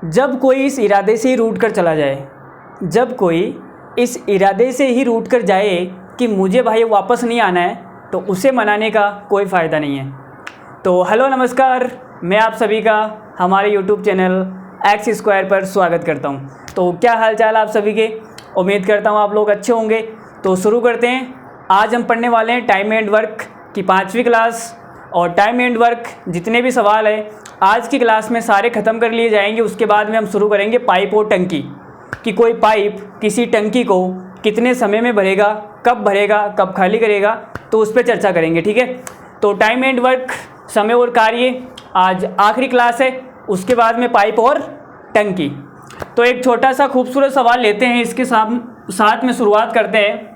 जब कोई इस इरादे से ही रूठ कर चला जाए, जब कोई इस इरादे से ही रूठ कर जाए कि मुझे भाई वापस नहीं आना है, तो उसे मनाने का कोई फ़ायदा नहीं है। तो हेलो नमस्कार, मैं आप सभी का हमारे यूट्यूब चैनल एक्स स्क्वायर पर स्वागत करता हूं। तो क्या हाल चाल आप सभी के, उम्मीद करता हूं आप लोग अच्छे होंगे। तो शुरू करते हैं। आज हम पढ़ने वाले हैं टाइम एंड वर्क की 5वीं क्लास, और टाइम एंड वर्क जितने भी सवाल हैं आज की क्लास में सारे ख़त्म कर लिए जाएंगे। उसके बाद में हम शुरू करेंगे पाइप और टंकी, कि कोई पाइप किसी टंकी को कितने समय में भरेगा, कब खाली करेगा, तो उस पर चर्चा करेंगे। ठीक है, तो टाइम एंड वर्क, समय और कार्य आज आखिरी क्लास है, उसके बाद में पाइप और टंकी। तो एक छोटा सा खूबसूरत सवाल लेते हैं, इसके साथ में शुरुआत करते हैं।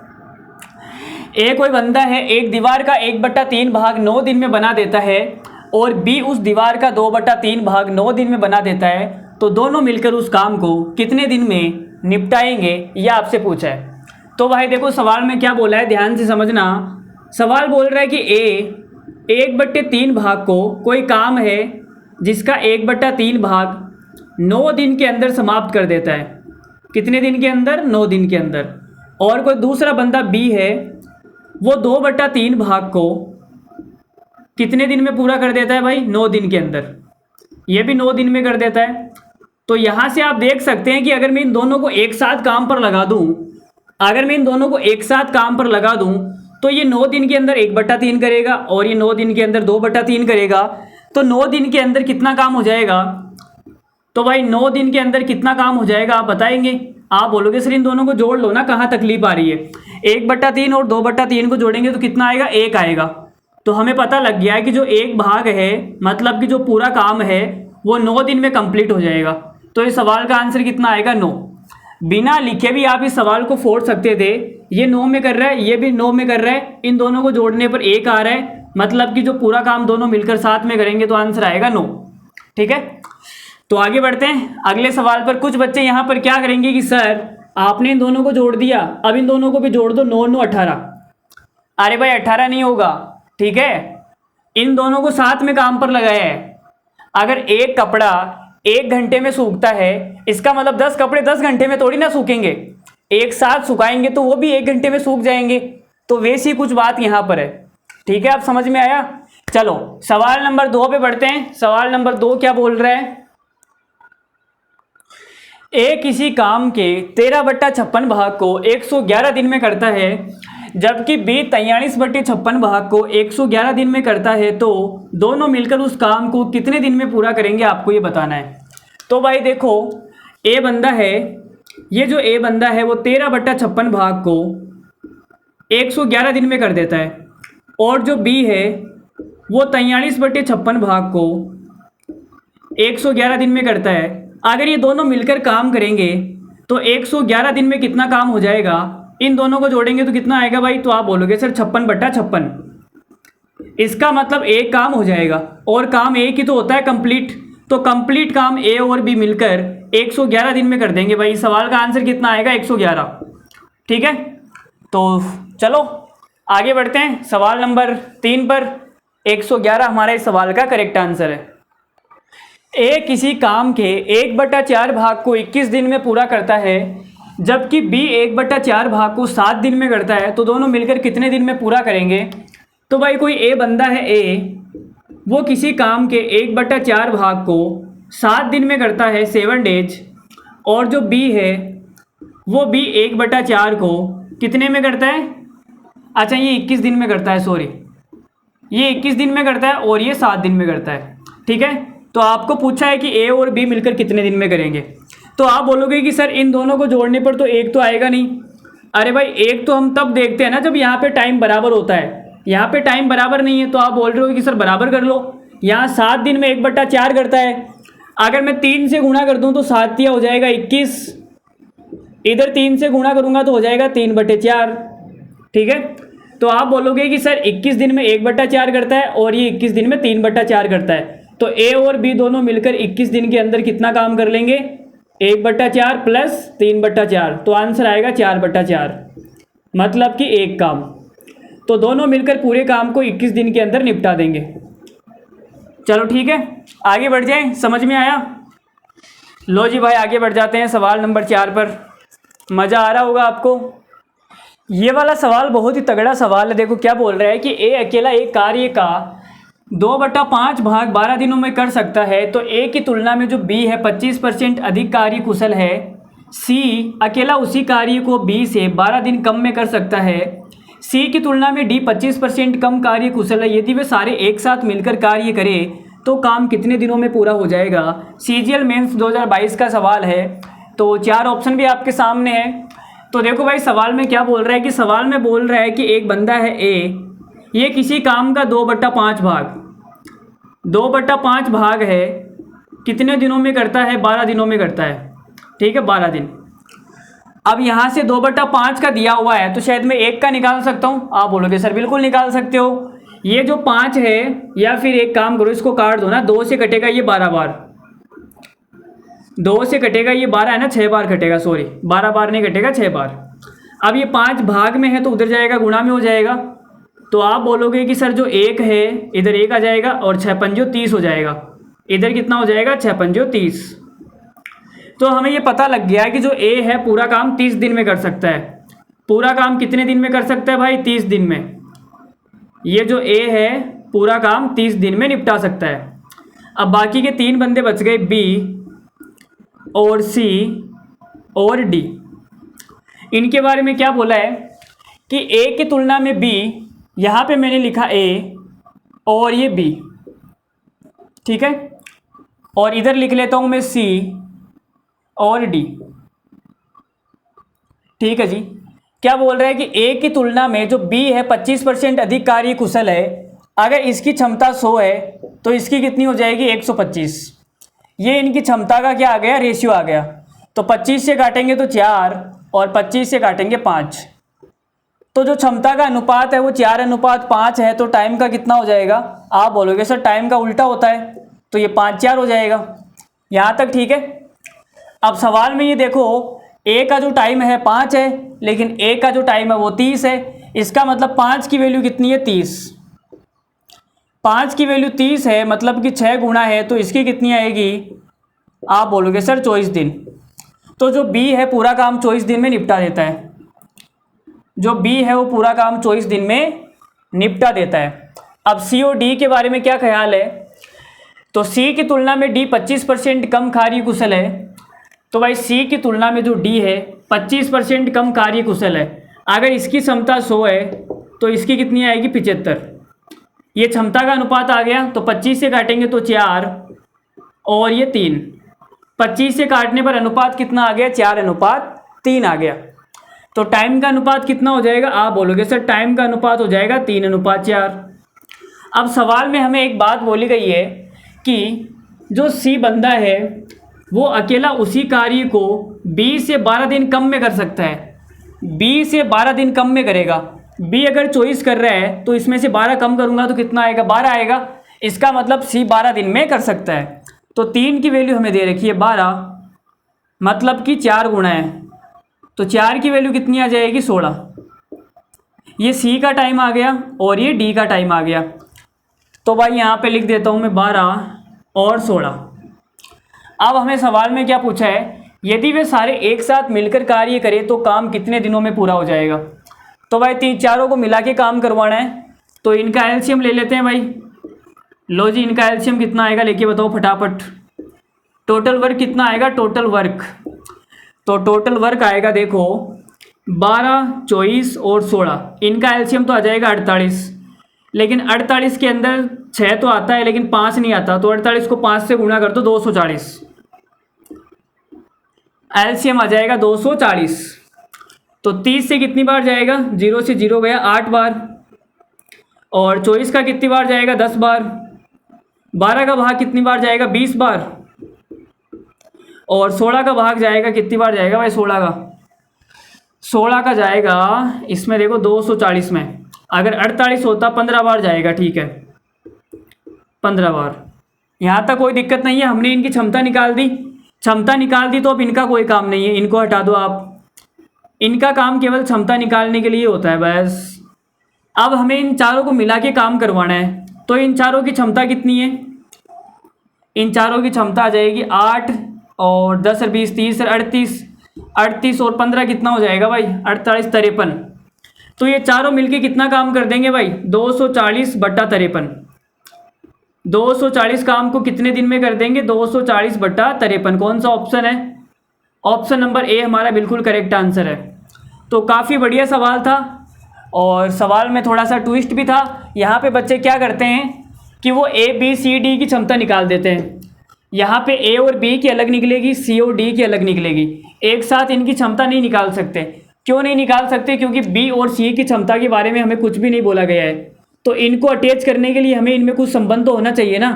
एक कोई बंदा है, एक दीवार का 1/3 भाग 9 दिन में बना देता है, और बी उस दीवार का 2/3 भाग 9 दिन में बना देता है, तो दोनों मिलकर उस काम को कितने दिन में निपटाएंगे, यह आपसे पूछा है। तो भाई देखो सवाल में क्या बोला है, ध्यान से समझना। सवाल बोल रहा है कि ए 1/3 भाग को कोई काम है जिसका 1/3 भाग 9 दिन के अंदर समाप्त कर देता है। कितने दिन के अंदर? 9 दिन के अंदर। और कोई दूसरा बंदा बी है, वो 2/3 भाग को कितने दिन में पूरा कर देता है भाई? 9 दिन के अंदर। ये भी 9 दिन में कर देता है। तो यहाँ से आप देख सकते हैं कि अगर मैं इन दोनों को एक साथ काम पर लगा दूं, तो ये 9 दिन के अंदर 1/3 करेगा, और ये 9 दिन के अंदर 2/3 करेगा। तो 9 दिन के अंदर कितना काम हो जाएगा? तो भाई 9 दिन के अंदर कितना काम हो जाएगा आप बताएंगे? आप बोलोगे सर इन दोनों को जोड़ लो ना, कहाँ तकलीफ आ रही है। 1/3 और 2/3 को जोड़ेंगे तो कितना आएगा? 1 आएगा। तो हमें पता लग गया है कि जो एक भाग है, मतलब कि जो पूरा काम है, वो 9 दिन में कंप्लीट हो जाएगा। तो इस सवाल का आंसर कितना आएगा? 9। बिना लिखे भी आप इस सवाल को फोड़ सकते थे। ये 9 में कर रहा है, ये भी 9 में कर रहा है, इन दोनों को जोड़ने पर 1 आ रहा है, मतलब कि जो पूरा काम दोनों मिलकर साथ में करेंगे तो आंसर आएगा 9। ठीक है, तो आगे बढ़ते हैं अगले सवाल पर। कुछ बच्चे यहाँ पर क्या करेंगे कि सर आपने इन दोनों को जोड़ दिया, अब इन दोनों को भी जोड़ दो, 9 9 18। अरे भाई 18 नहीं होगा। ठीक है, इन दोनों को साथ में काम पर लगाया है। अगर एक कपड़ा 1 घंटे में सूखता है, इसका मतलब 10 कपड़े 10 घंटे में थोड़ी ना सूखेंगे, एक साथ सुखाएंगे तो वो भी 1 घंटे में सूख जाएंगे। तो वैसी कुछ बात यहाँ पर है। ठीक है, आप समझ में आया? चलो सवाल नंबर 2 पे बढ़ते हैं। सवाल नंबर 2 क्या बोल रहा है? ए किसी काम के 13/56 भाग को 111 दिन में करता है, जबकि बी 43/56 भाग को 111 दिन में करता है, तो दोनों मिलकर उस काम को कितने दिन में पूरा करेंगे, आपको ये बताना है। तो भाई देखो, ए बंदा है, ये जो ए बंदा है वो 13/56 भाग को 111 दिन में कर देता है, और जो बी है वो 43/56 भाग को 111 दिन में करता है। अगर ये दोनों मिलकर काम करेंगे तो 111 दिन में कितना काम हो जाएगा? इन दोनों को जोड़ेंगे तो कितना आएगा भाई? तो आप बोलोगे सर 56/56। इसका मतलब एक काम हो जाएगा, और काम एक ही तो होता है कंप्लीट। तो कंप्लीट काम ए और बी मिलकर 111 दिन में कर देंगे। भाई सवाल का आंसर कितना आएगा? 111। ठीक है, तो चलो आगे बढ़ते हैं सवाल नंबर 3 पर। 111 हमारा इस सवाल का करेक्ट आंसर है। ए किसी काम के 1/4 भाग को 21 दिन में पूरा करता है, जबकि बी 1/4 भाग को 7 दिन में करता है, तो दोनों मिलकर कितने दिन में पूरा करेंगे? तो भाई कोई ए बंदा है, ए वो किसी काम के 1/4 भाग को 7 दिन में करता है, 7 डेज, और जो बी है वो बी 1/4 को कितने में करता है? अच्छा ये 21 दिन में करता है, सॉरी ये 21 दिन में करता है और ये 7 दिन में करता है। ठीक है, तो आपको पूछा है कि ए और बी मिलकर कितने दिन में करेंगे। तो आप बोलोगे कि सर इन दोनों को जोड़ने पर तो एक तो आएगा नहीं। अरे भाई एक तो हम तब देखते हैं ना जब यहाँ पे टाइम बराबर होता है, यहाँ पे टाइम बराबर नहीं है, तो आप बोल रहे हो कि सर बराबर कर लो। यहाँ 7 दिन में 1/4 करता है, अगर मैं 3 से गुणा कर दूँ तो 7 या हो जाएगा 21, इधर 3 से गुणा करूँगा तो हो जाएगा 3/4। ठीक है, तो आप बोलोगे कि सर 21 दिन में 1/4 करता है और ये 21 दिन में 3/4 करता है, तो ए और बी दोनों मिलकर 21 दिन के अंदर कितना काम कर लेंगे? 1/4 प्लस 3/4, तो आंसर आएगा 4/4, मतलब कि एक काम। तो दोनों मिलकर पूरे काम को 21 दिन के अंदर निपटा देंगे। चलो ठीक है, आगे बढ़ जाएं। समझ में आया? लो जी भाई, आगे बढ़ जाते हैं सवाल नंबर 4 पर। मज़ा आ रहा होगा आपको। ये वाला सवाल बहुत ही तगड़ा सवाल है। देखो क्या बोल रहा है कि ए अकेला एक कार्य का 2/5 भाग 12 दिनों में कर सकता है, तो ए की तुलना में जो बी है 25% अधिक कार्य कुशल है। सी अकेला उसी कार्य को बी से 12 दिन कम में कर सकता है। सी की तुलना में डी 25% कम कार्य कुशल है। यदि वे सारे एक साथ मिलकर कार्य करें तो काम कितने दिनों में पूरा हो जाएगा। सीजीएल मेंस 2022 का सवाल है। तो 4 ऑप्शन भी आपके सामने है। तो देखो भाई, सवाल में क्या बोल रहा है कि सवाल में बोल रहा है कि एक बंदा है ए, ये किसी काम का 2/5 भाग है, कितने दिनों में करता है, 12 दिनों में करता है। ठीक है, 12 दिन। अब यहाँ से 2/5 का दिया हुआ है, तो शायद मैं 1 का निकाल सकता हूँ। आप बोलोगे सर बिल्कुल निकाल सकते हो। ये जो 5 है, या फिर एक काम करो, इसको काट दो ना, 2 से कटेगा ये 12 बार, 2 से कटेगा ये 12 है ना, 6 बार कटेगा, सॉरी 12 बार नहीं कटेगा, 6 बार। अब ये 5 भाग में है तो उधर जाएगा, गुणा में हो जाएगा। तो आप बोलोगे कि सर जो 1 है इधर 1 आ जाएगा और 6 पंजो 30 हो जाएगा। इधर कितना हो जाएगा, 6 पंजो 30। तो हमें ये पता लग गया कि जो ए है पूरा काम 30 दिन में कर सकता है। पूरा काम कितने दिन में कर सकता है भाई, 30 दिन में। ये जो ए है पूरा काम 30 दिन में निपटा सकता है। अब बाकी के 3 बंदे बच गए, बी और सी और डी। इनके बारे में क्या बोला है कि ए की तुलना में बी, यहाँ पे मैंने लिखा ए और ये बी, ठीक है, और इधर लिख लेता हूँ मैं सी और डी। ठीक है जी। क्या बोल रहा है कि ए की तुलना में जो बी है 25% अधिक कार्य कुशल है। अगर इसकी क्षमता 100 है तो इसकी कितनी हो जाएगी, 125। ये इनकी क्षमता का क्या आ गया, रेशियो आ गया। तो 25 से काटेंगे तो 4 और 25 से काटेंगे 5। तो जो क्षमता का अनुपात है वो 4:5 है। तो टाइम का कितना हो जाएगा, आप बोलोगे सर टाइम का उल्टा होता है, तो ये 5/4 हो जाएगा। यहाँ तक ठीक है। अब सवाल में ये देखो, ए का जो टाइम है 5 है, लेकिन ए का जो टाइम है वो 30 है। इसका मतलब 5 की वैल्यू कितनी है, 30। 5 की वैल्यू 30 है, मतलब कि 6 गुना है, तो इसकी कितनी आएगी, आप बोलोगे सर 24 दिन। तो जो बी है पूरा काम 24 दिन में निपटा देता है। जो बी है वो पूरा काम 24 दिन में निपटा देता है। अब सी और डी के बारे में क्या ख्याल है। तो सी की तुलना में डी 25% कम कार्य कुशल है। तो भाई सी की तुलना में जो डी है 25% कम कार्य कुशल है। अगर इसकी क्षमता 100 है तो इसकी कितनी आएगी, 75। ये क्षमता का अनुपात आ गया। तो 25 से काटेंगे तो 4 और ये 3। 25 से काटने पर अनुपात कितना आ गया, 4:3 आ गया। तो टाइम का अनुपात कितना हो जाएगा, आप बोलोगे सर टाइम का अनुपात हो जाएगा 3:4। अब सवाल में हमें एक बात बोली गई है कि जो सी बंदा है वो अकेला उसी कार्य को 20 से 12 दिन कम में कर सकता है। 20 से 12 दिन कम में करेगा। बी अगर 24 कर रहा है तो इसमें से 12 कम करूंगा तो कितना आएगा, 12 आएगा। इसका मतलब सी 12 दिन में कर सकता है। तो 3 की वैल्यू हमें दे रखी है 12, मतलब कि 4 गुना है। तो 4 की वैल्यू कितनी आ जाएगी, 16। ये सी का टाइम आ गया और ये डी का टाइम आ गया। तो भाई यहाँ पे लिख देता हूँ मैं 12 और 16। अब हमें सवाल में क्या पूछा है, यदि वे सारे एक साथ मिलकर कार्य करें तो काम कितने दिनों में पूरा हो जाएगा। तो भाई चारों को मिला के काम करवाना है, तो इनका एलसीएम ले लेते हैं भाई। लो जी, इनका एलसीएम कितना आएगा लेके बताओ फटाफट। टोटल वर्क कितना आएगा, टोटल वर्क, तो टोटल वर्क आएगा देखो 12, 24 और 16। इनका एलसीएम तो आ जाएगा 48। लेकिन 48 के अंदर 6 तो आता है लेकिन 5 नहीं आता। तो 48 को 5 से गुणा कर दो, 240। एलसीएम आ जाएगा 240। तो 30 से कितनी बार जाएगा, 0 से 0 गया 8 बार। और 24 का कितनी बार जाएगा, 10 बार। 12 का भाग कितनी बार जाएगा, 20 बार। और 16 का भाग जाएगा कितनी बार जाएगा भाई, 16 का जाएगा इसमें देखो 240 में। अगर 48 होता 15 बार जाएगा, ठीक है 15 बार। यहाँ तक कोई दिक्कत नहीं है। हमने इनकी क्षमता निकाल दी। क्षमता निकाल दी तो अब इनका कोई काम नहीं है, इनको हटा दो आप। इनका काम केवल क्षमता निकालने के लिए होता है बस। अब हमें इन चारों को मिला के काम करवाना है। तो इन चारों की क्षमता कितनी है, इन चारों की क्षमता आ जाएगी 8 और 10 और 20 30 और 38, 38 और 15 कितना हो जाएगा भाई, 48 53। तो ये चारों मिलके कितना काम कर देंगे भाई, 240 बट्टा 53। 240 काम को कितने दिन में कर देंगे, 240 बट्टा 53। कौन सा ऑप्शन है, ऑप्शन नंबर ए हमारा बिल्कुल करेक्ट आंसर है। तो काफ़ी बढ़िया सवाल था, और सवाल में थोड़ा सा ट्विस्ट भी था। यहाँ पे बच्चे क्या करते हैं कि वो ए बी सी डी की क्षमता निकाल देते हैं। यहाँ पे ए और बी की अलग निकलेगी, सी और डी की अलग निकलेगी, एक साथ इनकी क्षमता नहीं निकाल सकते। क्यों नहीं निकाल सकते, क्योंकि बी और सी की क्षमता के बारे में हमें कुछ भी नहीं बोला गया है। तो इनको अटैच करने के लिए हमें इनमें कुछ संबंध तो होना चाहिए ना।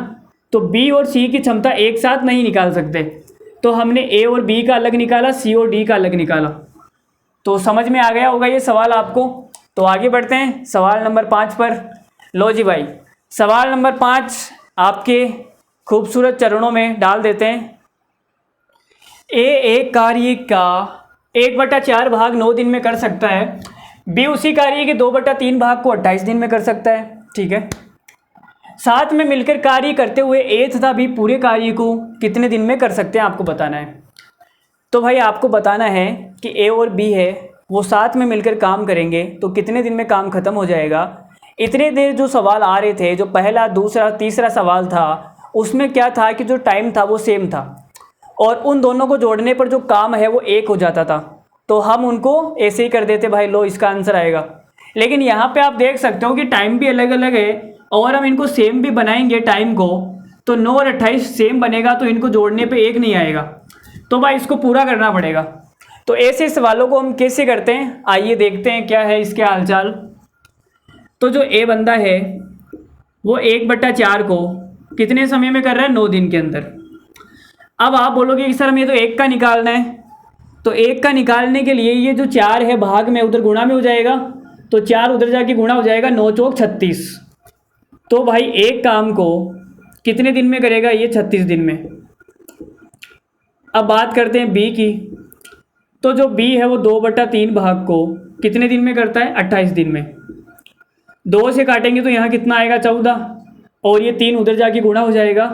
तो बी और सी की क्षमता एक साथ नहीं निकाल सकते, तो हमने ए और बी का अलग निकाला, सी और डी का अलग निकाला। तो समझ में आ गया होगा ये सवाल आपको। तो आगे बढ़ते हैं सवाल नंबर 5 पर। लो जी भाई, सवाल नंबर 5 आपके खूबसूरत चरणों में डाल देते हैं। ए एक कार्य का 1/4 भाग 9 दिन में कर सकता है, बी उसी कार्य के 2/3 भाग को 28 दिन में कर सकता है। ठीक है, साथ में मिलकर कार्य करते हुए ए तथा बी पूरे कार्य को कितने दिन में कर सकते हैं, आपको बताना है। तो भाई आपको बताना है कि ए और बी है वो साथ में मिलकर काम करेंगे तो कितने दिन में काम खत्म हो जाएगा। इतने देर जो सवाल आ रहे थे, जो पहला दूसरा तीसरा सवाल था, उसमें क्या था कि जो टाइम था वो सेम था, और उन दोनों को जोड़ने पर जो काम है वो एक हो जाता था। तो हम उनको ऐसे ही कर देते भाई, लो इसका आंसर आएगा। लेकिन यहाँ पे आप देख सकते हो कि टाइम भी अलग अलग है, और हम इनको सेम भी बनाएंगे टाइम को, तो 9 और 28 सेम बनेगा, तो इनको जोड़ने पे एक नहीं आएगा। तो भाई इसको पूरा करना पड़ेगा। तो ऐसे सवालों को हम कैसे करते हैं, आइए देखते हैं क्या है इसके हालचाल। तो जो ए बंदा है वो 1/4 को कितने समय में कर रहा है, 9 दिन के अंदर। अब आप बोलोगे कि सर हमें तो 1 का निकालना है। तो 1 का निकालने के लिए ये जो 4 है भाग में उधर गुणा में हो जाएगा, तो 4 उधर जाके गुणा हो जाएगा, 9 चौक 36। तो भाई एक काम को कितने दिन में करेगा, ये 36 दिन में। अब बात करते हैं बी की। तो जो बी है वो 2/3 भाग को कितने दिन में करता है, 28 दिन में। 2 से काटेंगे तो यहाँ कितना आएगा, 14, और ये 3 उधर जाके गुणा हो जाएगा।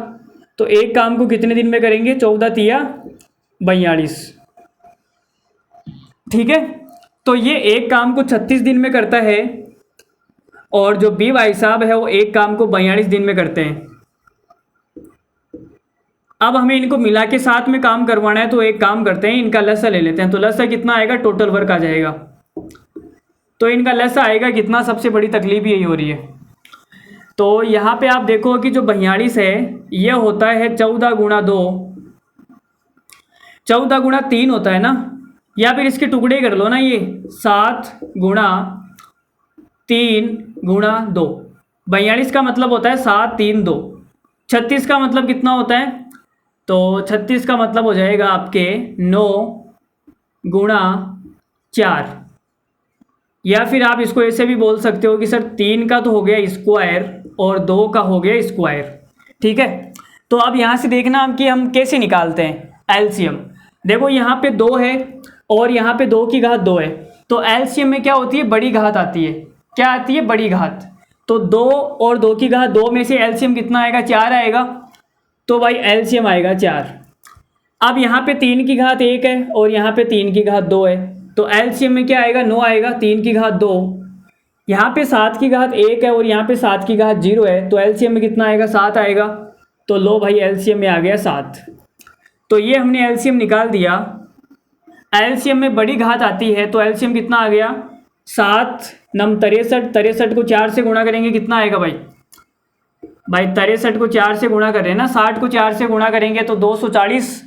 तो एक काम को कितने दिन में करेंगे, 14 तिया 42। ठीक है, तो ये एक काम को 36 दिन में करता है, और जो बी भाई साहब है वो एक काम को 42 दिन में करते हैं। अब हमें इनको मिला के साथ में काम करवाना है, तो एक काम करते हैं, इनका लसा ले लेते हैं। तो लसा कितना आएगा, टोटल वर्क आ जाएगा। तो इनका लसा आएगा कितना, सबसे बड़ी तकलीफ यही हो रही है। तो यहाँ पे आप देखो कि जो 42 है ये होता है 14 गुणा 2, 14 गुणा 3 होता है ना, या फिर इसके टुकड़े कर लो ना, ये 7 गुणा 3 गुणा 2। 42 का मतलब होता है 7 3 2। 36 का मतलब कितना होता है, तो 36 का मतलब हो जाएगा आपके 9 गुणा 4। या फिर आप इसको ऐसे भी बोल सकते हो कि सर 3 का तो हो गया स्क्वायर और 2 का हो गया स्क्वायर। ठीक है, तो अब यहाँ से देखना हम कि हम कैसे निकालते हैं एलसीएम। देखो यहाँ पे 2 है और यहाँ पे 2 की घात 2 है, तो एलसीएम में क्या होती है, बड़ी घात आती है। क्या आती है, बड़ी घात। तो 2 और 2 की घात 2 में से एलसीएम कितना आएगा, 4 आएगा। तो भाई एलसीएम आएगा 4। अब यहाँ पे 3 की घात 1 है और यहाँ पे 3 की घात 2 है, तो एलसीएम में क्या आएगा, 9 आएगा। 3 की घात 2, यहाँ पे 7 की घात 1 है और यहाँ पे 7 की घात 0 है, तो एलसीएम में कितना आएगा, 7 आएगा। तो लो भाई एलसीएम में आ गया 7। तो ये हमने एलसीएम निकाल दिया। एलसीएम में बड़ी घात आती है, तो एलसीएम कितना आ गया, 7 9 63। 63 को 4 से गुणा करेंगे कितना आएगा भाई, 63 को 4 से गुणा कर रहे हैं ना, 60 को 4 से गुणा करेंगे तो 240,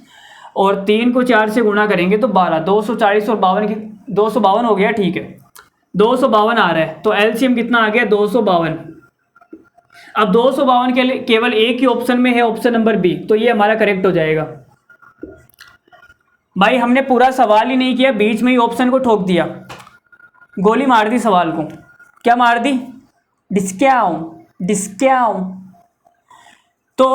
और 3 को 4 से गुणा करेंगे तो 12। 240 और 52 की 252 हो गया। ठीक है, 252 आ रहा है, तो एलसीएम कितना आ गया, 252। अब 252 के लिए केवल एक ही ऑप्शन में है, ऑप्शन नंबर बी, तो ये हमारा करेक्ट हो जाएगा। भाई हमने पूरा सवाल ही नहीं किया, बीच में ही ऑप्शन को ठोक दिया, गोली मार दी सवाल को। क्या मार दी, डिस्क्याऊं। तो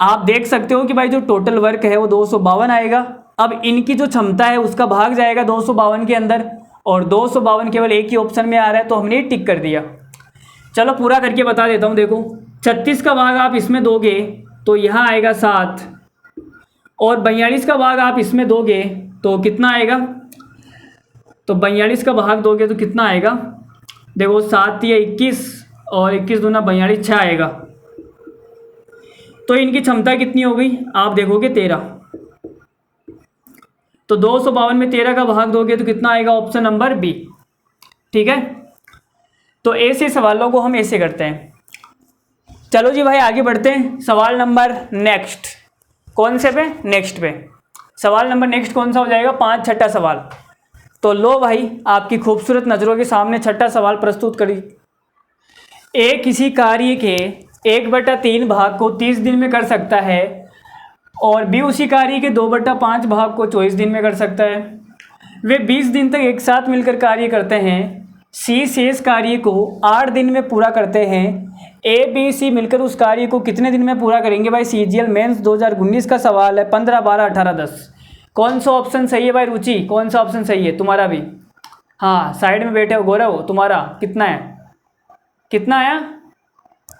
आप देख सकते हो कि भाई जो टोटल वर्क है वो 252 आएगा। अब इनकी जो क्षमता है उसका भाग जाएगा 252 के अंदर, और 252 केवल एक ही ऑप्शन में आ रहा है, तो हमने टिक कर दिया। चलो पूरा करके बता देता हूँ। देखो 36 का भाग आप इसमें दोगे तो यहाँ आएगा 7, और 42 का भाग आप इसमें दोगे तो कितना आएगा, तो 42 का भाग दोगे तो कितना आएगा, देखो 7 या 21 और 21 दूना 42, 6 आएगा। तो इनकी क्षमता कितनी हो गई, आप देखोगे 13। तो 252 में 13 का भाग दोगे तो कितना आएगा, ऑप्शन नंबर बी। ठीक है, तो ऐसे सवालों को हम ऐसे करते हैं। चलो जी भाई आगे बढ़ते हैं। सवाल नंबर नेक्स्ट कौन से पे, नेक्स्ट पे सवाल नंबर नेक्स्ट कौन सा हो जाएगा, 5 छठा सवाल। तो लो भाई आपकी खूबसूरत नज़रों के सामने छठा सवाल प्रस्तुत करी। ए किसी कार्य के 1/3 भाग को 30 दिन में कर सकता है और बी उसी कार्य के 2/5 भाग को 24 दिन में कर सकता है। वे 20 दिन तक एक साथ मिलकर कार्य करते हैं। सी शेष कार्य को 8 दिन में पूरा करते हैं। ए बी सी मिलकर उस कार्य को कितने दिन में पूरा करेंगे। भाई CGL मेंस 2019 का सवाल है, 15, 12, 18, 10। कौन सा ऑप्शन सही है भाई रुचि, कौन सा ऑप्शन सही है तुम्हारा भी। हाँ साइड में बैठे हो गौरव, तुम्हारा कितना है, कितना आया,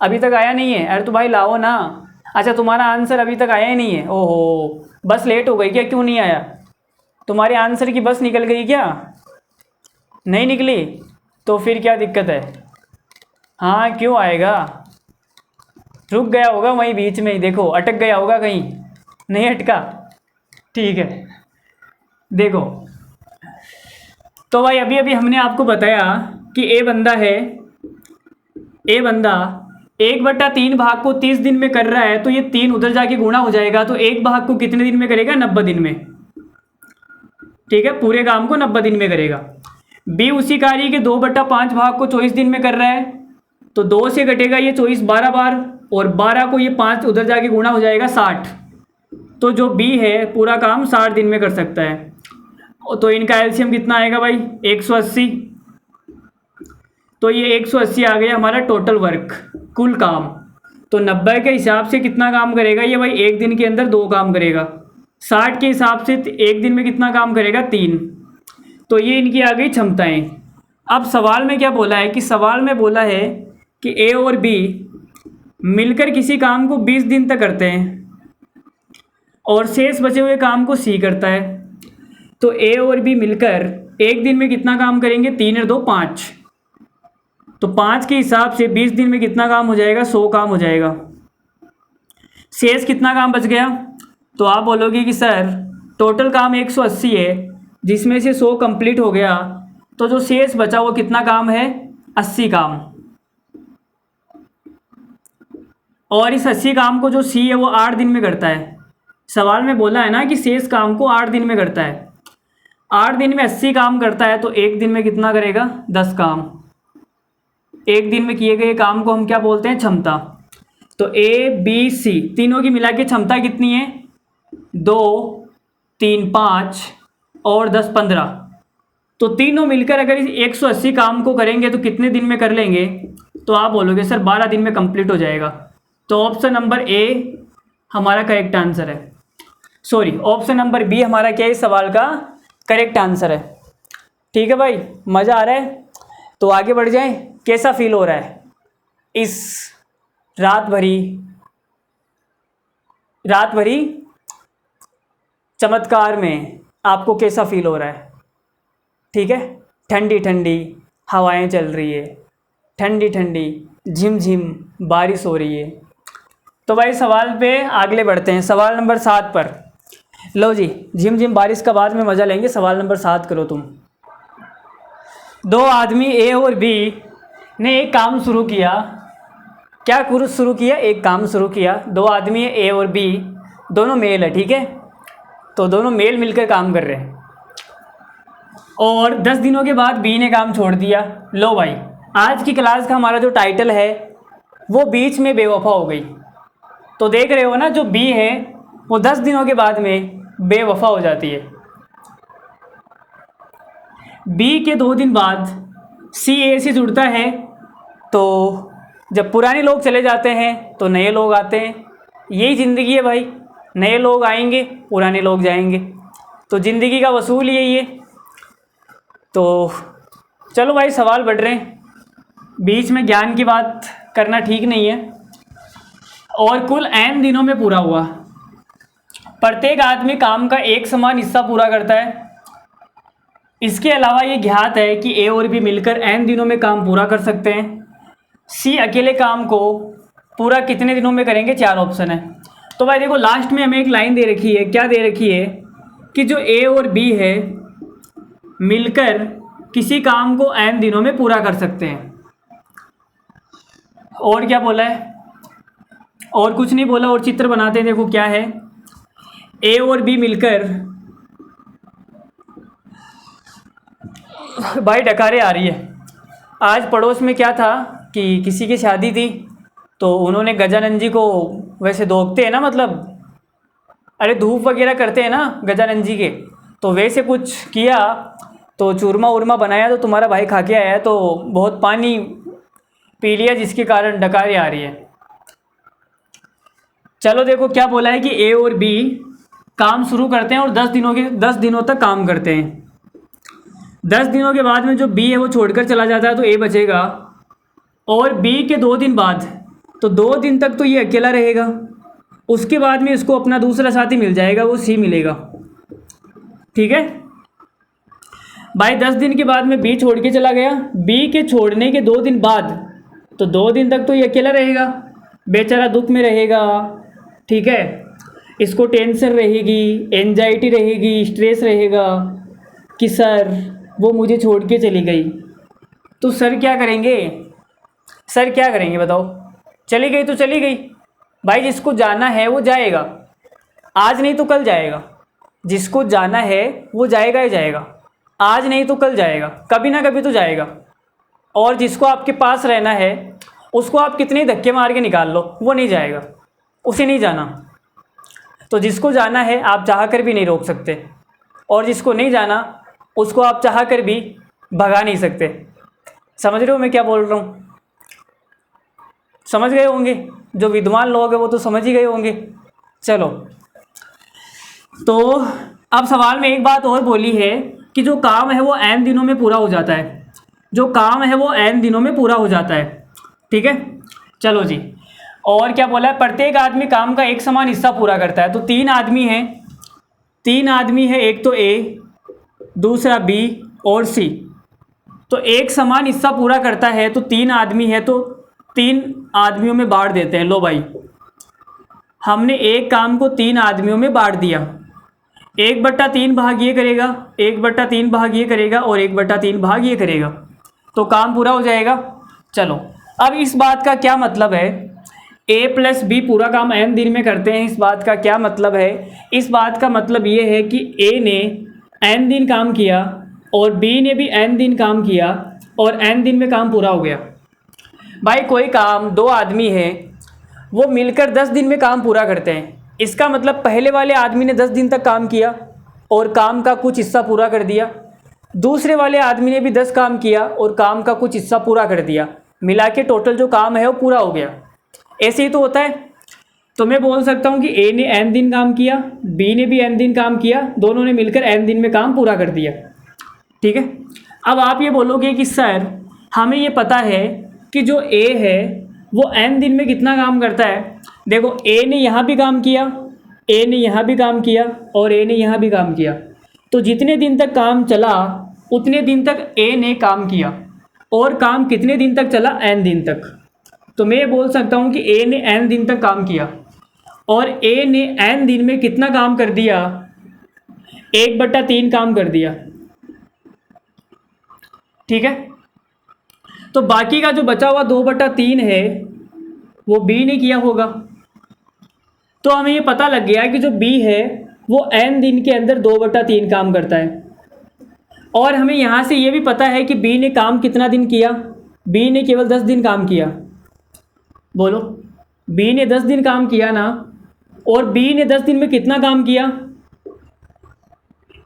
अभी तक आया नहीं है। अरे तो भाई लाओ ना। अच्छा तुम्हारा आंसर अभी तक आया ही नहीं है, ओहो बस लेट हो गई क्या, क्यों नहीं आया, तुम्हारे आंसर की बस निकल गई क्या, नहीं निकली, तो फिर क्या दिक्कत है। हाँ क्यों आएगा, रुक गया होगा वहीं बीच में ही, देखो अटक गया होगा कहीं, नहीं अटका, ठीक है। देखो तो भाई अभी अभी हमने आपको बताया कि ए बंदा है, ए बंदा 1/3 भाग को 30 दिन में कर रहा है, तो ये 3 उधर जाके गुणा हो जाएगा, तो एक भाग को कितने दिन में करेगा, 90 दिन में। ठीक है, पूरे काम को 90 दिन में करेगा। बी उसी कार्य के 2/5 भाग को 24 दिन में कर रहा है, तो 2 से घटेगा ये 24 12 बार, और 12 को ये 5 उधर जाके गुणा हो जाएगा 60। तो जो बी है पूरा काम 60 दिन में कर सकता है। तो इनका एलसीएम कितना आएगा भाई, 180। तो ये 180 आ गया हमारा टोटल वर्क, कुल काम। तो 90 के हिसाब से कितना काम करेगा ये भाई, एक दिन के अंदर 2 काम करेगा। 60 के हिसाब से एक दिन में कितना काम करेगा, 3। तो ये इनकी आ गई क्षमताएं। अब सवाल में क्या बोला है कि सवाल में बोला है कि ए और बी मिलकर किसी काम को 20 दिन तक करते हैं और शेष बचे हुए काम को सी करता है। तो ए और बी मिलकर एक दिन में कितना काम करेंगे, 3 और 2 5। तो 5 के हिसाब से 20 दिन में कितना काम हो जाएगा, 100 काम हो जाएगा। शेष कितना काम बच गया, तो आप बोलोगे कि सर टोटल काम 180 है, जिसमें से 100 कंप्लीट हो गया, तो जो शेष बचा वो कितना काम है, 80 काम। और इस 80 काम को जो सी है वो 8 दिन में करता है। सवाल में बोला है ना कि शेष काम को 8 दिन में करता है। 8 दिन में 80 काम करता है, तो एक दिन में कितना करेगा, 10 काम। एक दिन में किए गए काम को हम क्या बोलते हैं, क्षमता। तो ए बी सी तीनों की मिला के क्षमता कितनी है, 2 3 5 और 10 15। तो तीनों मिलकर अगर इस 180 काम को करेंगे तो कितने दिन में कर लेंगे, तो आप बोलोगे सर 12 दिन में कंप्लीट हो जाएगा। तो ऑप्शन नंबर ए हमारा करेक्ट आंसर है, सॉरी ऑप्शन नंबर बी हमारा क्या है इस सवाल का करेक्ट आंसर है। ठीक है भाई, मज़ा आ रहा है, तो आगे बढ़ जाएं। कैसा फील हो रहा है इस रात भरी चमत्कार में, आपको कैसा फील हो रहा है। ठीक है, ठंडी ठंडी हवाएं चल रही है, ठंडी ठंडी झिमझिम बारिश हो रही है। तो भाई सवाल पे आगे बढ़ते हैं, सवाल नंबर 7 पर। लो जी, झिमझिम बारिश का बाद में मज़ा लेंगे। सवाल नंबर 7 करो तुम। 2 आदमी ए और बी ने एक काम शुरू किया। क्या शुरू किया, एक काम शुरू किया। 2 आदमी है ए और बी, दोनों मेल है। ठीक है, तो दोनों मेल मिलकर काम कर रहे हैं और 10 दिनों के बाद बी ने काम छोड़ दिया। लो भाई, आज की क्लास का हमारा जो टाइटल है वो बीच में बेवफा हो गई। तो देख रहे हो ना, जो बी है वो 10 दिनों के बाद में बेवफा हो जाती है। बी के 2 दिन बाद सी ए से जुड़ता है। तो जब पुराने लोग चले जाते हैं तो नए लोग आते हैं। यही ज़िंदगी है भाई, नए लोग आएंगे पुराने लोग जाएंगे, तो ज़िंदगी का वसूल यही है। तो चलो भाई सवाल बढ़ रहे हैं, बीच में ज्ञान की बात करना ठीक नहीं है। और कुल n दिनों में पूरा हुआ, प्रत्येक आदमी काम का एक समान हिस्सा पूरा करता है। इसके अलावा ये ज्ञात है कि ए और बी मिलकर n दिनों में काम पूरा कर सकते हैं। सी अकेले काम को पूरा कितने दिनों में करेंगे, 4 ऑप्शन है। तो भाई देखो लास्ट में हमें एक लाइन दे रखी है, क्या दे रखी है कि जो ए और बी है मिलकर किसी काम को n दिनों में पूरा कर सकते हैं। और क्या बोला है, और कुछ नहीं बोला। और चित्र बनाते हैं, देखो क्या है, ए और बी मिलकर, भाई डकारे आ रही है। आज पड़ोस में क्या था कि किसी की शादी थी, तो उन्होंने गजानंद जी को वैसे दोगते हैं ना, मतलब अरे धूप वगैरह करते हैं ना गजानंद जी के, तो वैसे कुछ किया, तो चूरमा उरमा बनाया, तो तुम्हारा भाई खा के आया, तो बहुत पानी पी लिया, जिसके कारण डकारे आ रही है। चलो देखो क्या बोला है कि ए और बी काम शुरू करते हैं और 10 दिनों तक काम करते हैं। 10 दिनों के बाद में जो बी है वो छोड़कर चला जाता है, तो ए बचेगा। और बी के 2 दिन बाद, तो 2 दिन तक तो ये अकेला रहेगा। उसके बाद में इसको अपना दूसरा साथी मिल जाएगा, वो सी मिलेगा। ठीक है भाई, 10 दिन के बाद में बी छोड़ के चला गया। बी के छोड़ने के 2 दिन बाद, तो 2 दिन तक तो ये अकेला रहेगा, बेचारा दुख में रहेगा। ठीक है, इसको टेंशन रहेगी, एंजाइटी रहेगी, स्ट्रेस रहेगा कि सर वो मुझे छोड़ के चली गई। तो सर क्या करेंगे, सर क्या करेंगे बताओ। चली गई तो चली गई भाई, जिसको जाना है वो जाएगा, आज नहीं तो कल जाएगा। जिसको जाना है वो जाएगा ही जाएगा, आज नहीं तो कल जाएगा, कभी ना कभी तो जाएगा। और जिसको आपके पास रहना है उसको आप कितने धक्के मार के निकाल लो, वो नहीं जाएगा, उसे नहीं जाना। तो जिसको जाना है आप चाह कर भी नहीं रोक सकते, और जिसको नहीं जाना उसको आप चाह कर भी भगा नहीं सकते। समझ रहे हो मैं क्या बोल रहा हूँ, समझ गए होंगे। जो विद्वान लोग हैं वो तो समझ ही गए होंगे। चलो, तो अब सवाल में एक बात और बोली है कि जो काम है वो n दिनों में पूरा हो जाता है। जो काम है वो n दिनों में पूरा हो जाता है। ठीक है, चलो जी। और क्या बोला है, प्रत्येक आदमी काम का एक समान हिस्सा पूरा करता है। तो 3 आदमी हैं, 3 आदमी है, एक तो ए, दूसरा बी और सी। तो एक समान हिस्सा पूरा करता है, तो 3 आदमी है, तो 3 आदमियों में बांट देते हैं। लो भाई, हमने एक काम को 3 आदमियों में बांट दिया। 1/3 भाग ये करेगा, 1/3 भाग ये करेगा, और 1/3 भाग ये करेगा, तो काम पूरा हो जाएगा। चलो, अब इस बात का क्या मतलब है, a + b पूरा काम n दिन में करते हैं। इस बात का क्या मतलब है, इस बात का मतलब ये है कि a ने n दिन काम किया और b ने भी n दिन काम किया, और n दिन में काम पूरा हो गया। भाई कोई काम 2 आदमी है, वो मिलकर 10 दिन में काम पूरा करते हैं। इसका मतलब पहले वाले आदमी ने 10 दिन तक काम किया और काम का कुछ हिस्सा पूरा कर दिया, दूसरे वाले आदमी ने भी 10 काम किया और काम का कुछ हिस्सा पूरा कर दिया, मिला के टोटल जो काम है वो पूरा हो गया। ऐसे ही तो होता है। तो मैं बोल सकता हूँ कि ए ने n दिन काम किया, बी ने भी n दिन काम किया, दोनों ने मिलकर n दिन में काम पूरा कर दिया। ठीक है, अब आप ये बोलोगे कि सर हमें ये पता है कि जो ए है वो n दिन में कितना काम करता है। देखो, ए ने यहाँ भी काम किया, ए ने यहाँ भी काम किया, और ए ने यहाँ भी काम किया, तो जितने दिन तक काम चला उतने दिन तक ए ने काम किया, और काम कितने दिन तक चला, n दिन तक। तो मैं बोल सकता हूँ कि ए ने n दिन तक काम किया, और ए ने n दिन में कितना काम कर दिया, 1/3 काम कर दिया। ठीक है, तो बाकी का जो बचा हुआ 2/3 है वो बी ने किया होगा। तो हमें ये पता लग गया कि जो बी है वो n दिन के अंदर 2/3 काम करता है। और हमें यहाँ से ये भी पता है कि बी ने काम कितना दिन किया, बी ने केवल 10 दिन काम किया। बोलो, बी ने 10 दिन काम किया ना, और बी ने 10 दिन में कितना काम किया,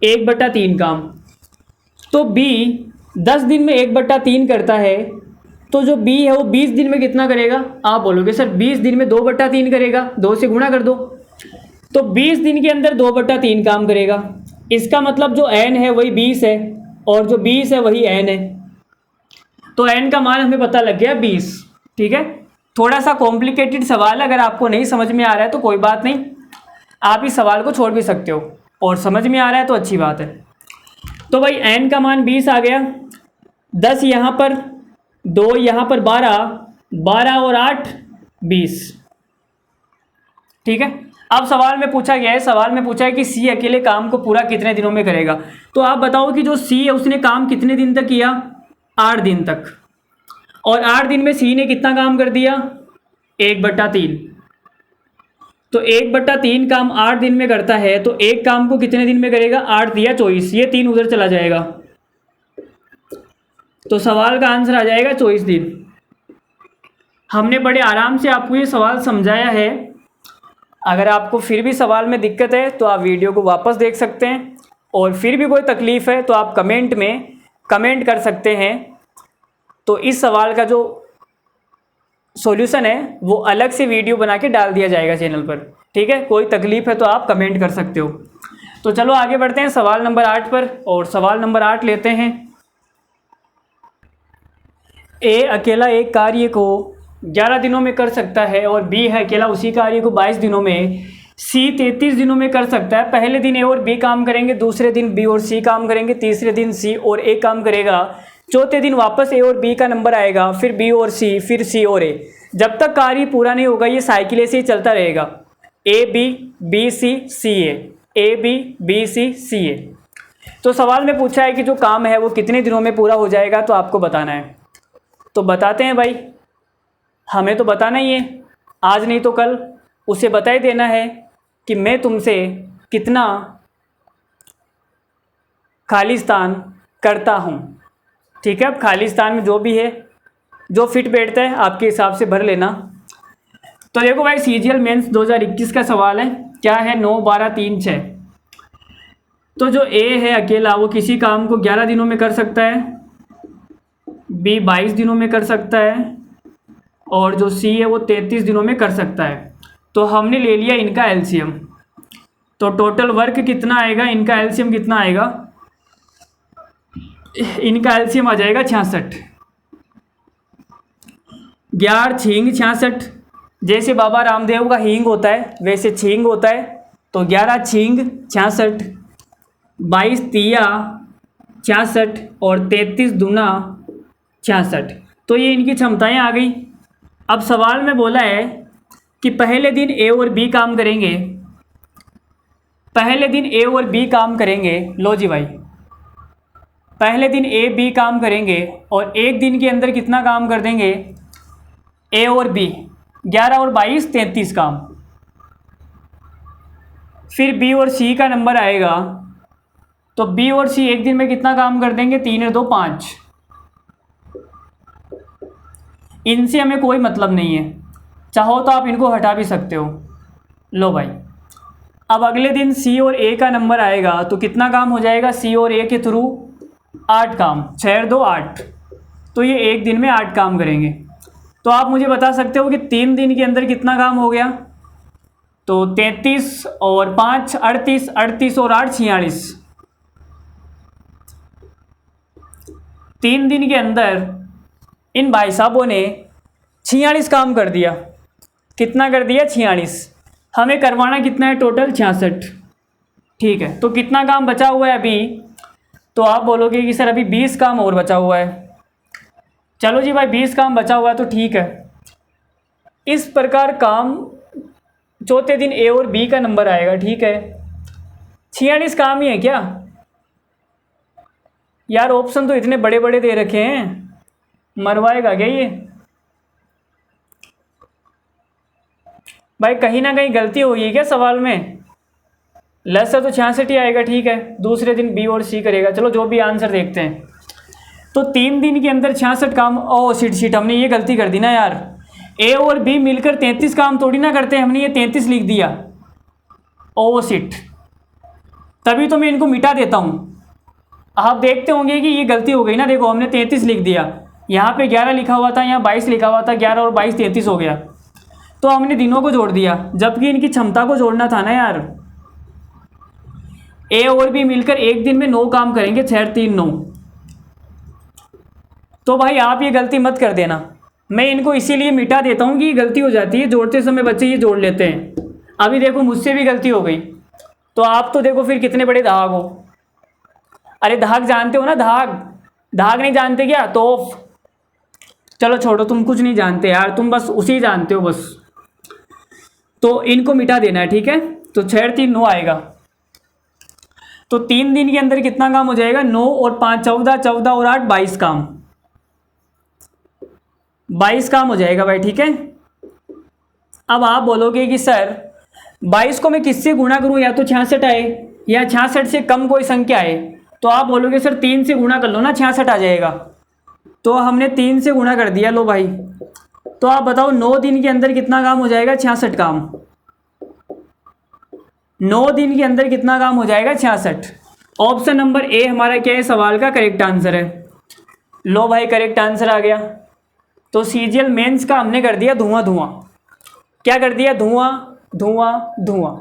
1/3 काम। तो बी 10 दिन में 1/3 करता है, तो जो बी है वो 20 दिन में कितना करेगा। आप बोलोगे सर 20 दिन में 2/3 करेगा, 2 से गुणा कर दो। तो 20 दिन के अंदर 2/3 काम करेगा। इसका मतलब जो n है वही 20 है, और जो 20 है वही n है। तो n का मान हमें पता लग गया 20। ठीक है, थोड़ा सा कॉम्प्लिकेटेड सवाल है, अगर आपको नहीं समझ में आ रहा है तो कोई बात नहीं, आप इस सवाल को छोड़ भी सकते हो, और समझ में आ रहा है तो अच्छी बात है। तो भाई n का मान 20 आ गया, 10 यहाँ पर, 2 यहाँ पर, 12, 12 और 8 20। ठीक है। अब सवाल में पूछा गया है, सवाल में पूछा है कि सी अकेले काम को पूरा कितने दिनों में करेगा। तो आप बताओ कि जो सी है उसने काम कितने दिन तक किया, 8 दिन तक। और 8 दिन में सी ने कितना काम कर दिया, 1/3। तो 1/3 काम 8 दिन में करता है, तो एक काम को कितने दिन में करेगा, 8 दिया 24, ये 3 उधर चला जाएगा, तो सवाल का आंसर आ जाएगा 24 दिन। हमने बड़े आराम से आपको ये सवाल समझाया है। अगर आपको फिर भी सवाल में दिक्कत है तो आप वीडियो को वापस देख सकते हैं, और फिर भी कोई तकलीफ़ है तो आप कमेंट में कमेंट कर सकते हैं। तो इस सवाल का जो सॉल्यूशन है वो अलग से वीडियो बना के डाल दिया जाएगा चैनल पर। ठीक है, कोई तकलीफ़ है तो आप कमेंट कर सकते हो। तो चलो आगे बढ़ते हैं सवाल नंबर 8 पर, और सवाल नंबर 8 लेते हैं। ए अकेला एक कार्य को 11 दिनों में कर सकता है, और बी है अकेला उसी कार्य को 22 दिनों में, सी 33 दिनों में कर सकता है। पहले दिन ए और बी काम करेंगे, दूसरे दिन बी और सी काम करेंगे, तीसरे दिन सी और ए काम करेगा, चौथे दिन वापस ए और बी का नंबर आएगा, फिर बी और सी, फिर सी और ए। जब तक कार्य पूरा नहीं होगा ये साइकिल ऐसे ही चलता रहेगा, A B, B C, C A B, B C, C A. तो सवाल में पूछा है कि जो काम है वो कितने दिनों में पूरा हो जाएगा, तो आपको बताना है। तो बताते हैं भाई, हमें तो बताना ही है, आज नहीं तो कल उसे बता ही देना है कि मैं तुमसे कितना खालिस्तान करता हूँ। ठीक है, अब खालिस्तान में जो भी है, जो फिट बैठता है आपके हिसाब से भर लेना। तो देखो भाई, सीजीएल मेंस 2021 का सवाल है, क्या है, 9, 12, 3, 6। तो जो ए है अकेला वो किसी काम को 11 दिनों में कर सकता है, बी 22 दिनों में कर सकता है, और जो सी है वो 33 दिनों में कर सकता है। तो हमने ले लिया इनका एलसीएम, तो टोटल वर्क कितना आएगा, इनका एलसीएम कितना आएगा, इनका एलसीएम आ जाएगा 66। 11 छींग 66, जैसे बाबा रामदेव का हींग होता है वैसे छींग होता है, तो 11 छींग 66, 22 तिया 66, और 33 दूना 66। तो ये इनकी क्षमताएं आ गई। अब सवाल में बोला है कि पहले दिन ए और बी काम करेंगे, पहले दिन ए और बी काम करेंगे। लो जी भाई, पहले दिन ए बी काम करेंगे, और एक दिन के अंदर कितना काम कर देंगे, ए और बी 11 और 22 33 काम। फिर बी और सी का नंबर आएगा, तो बी और सी एक दिन में कितना काम कर देंगे, 3 और 2 5। इनसे हमें कोई मतलब नहीं है, चाहो तो आप इनको हटा भी सकते हो। लो भाई, अब अगले दिन सी और ए का नंबर आएगा, तो कितना काम हो जाएगा, सी और ए के थ्रू 8 काम, 6 और 2 8। तो ये एक दिन में 8 काम करेंगे। तो आप मुझे बता सकते हो कि 3 दिन के अंदर कितना काम हो गया, तो 33 और 5 38, 38 और 8 46। 3 दिन के अंदर इन भाई साहबों ने 46 काम कर दिया। कितना कर दिया, 46। हमें करवाना कितना है, टोटल 66। ठीक है, तो कितना काम बचा हुआ है अभी, तो आप बोलोगे कि सर अभी 20 काम और बचा हुआ है। चलो जी भाई, 20 काम बचा हुआ है तो ठीक है। इस प्रकार काम चौथे दिन ए और बी का नंबर आएगा। ठीक है, 46 काम ही है क्या यार, ऑप्शन तो इतने बड़े बड़े दे रखे हैं, मरवाएगा क्या ये भाई, कहीं ना कहीं गलती हुई है क्या सवाल में। लस है तो 66 ही आएगा। ठीक है, दूसरे दिन बी और सी करेगा। चलो जो भी आंसर देखते हैं। तो 3 दिन के अंदर 66 काम। ओ शिट, हमने ये गलती कर दी ना यार, ए और बी मिलकर 33 काम थोड़ी ना करते, हमने ये 33 लिख दिया। ओ शिट, तभी तो मैं इनको मिटा देता हूँ। आप देखते होंगे कि ये गलती हो गई ना, देखो हमने 33 लिख दिया, यहाँ पे 11 लिखा हुआ था, यहाँ 22 लिखा हुआ था, 11 और 22 33 हो गया। तो हमने दिनों को जोड़ दिया, जबकि इनकी क्षमता को जोड़ना था ना यार। ए और बी मिलकर एक दिन में 9 काम करेंगे, 6 3 9। तो भाई आप ये गलती मत कर देना, मैं इनको इसीलिए मिटा देता हूँ कि ये गलती हो जाती है, जोड़ते समय बच्चे ये जोड़ लेते हैं। अभी देखो मुझसे भी गलती हो गई, तो आप तो देखो फिर कितने बड़े धाग हो। अरे धाग जानते हो ना, धाग, धाग नहीं जानते क्या? तोफ। चलो छोड़ो, तुम कुछ नहीं जानते यार, तुम बस उसी जानते हो बस। तो इनको मिटा देना है, ठीक है। तो 6 3 9 आएगा। तो 3 दिन के अंदर कितना काम हो जाएगा? 9 और 5 14, 14 और 8 22 काम, 22 काम हो जाएगा भाई, ठीक है। अब आप बोलोगे कि सर 22 को मैं किससे गुणा करूं, या तो 66 आए या 66 से कम कोई संख्या आए। तो आप बोलोगे सर 3 से गुणा कर लो ना, 66 आ जाएगा। तो हमने 3 से गुणा कर दिया, लो भाई। तो आप बताओ 9 दिन के अंदर कितना काम हो जाएगा? 66 काम। 9 दिन के अंदर कितना काम हो जाएगा? 66। ऑप्शन नंबर ए हमारा क्या है सवाल का करेक्ट आंसर है। लो भाई करेक्ट आंसर आ गया। तो सीजीएल मेंस का हमने कर दिया धुआं धुआं। क्या कर दिया? धुआं धुआं धुआं।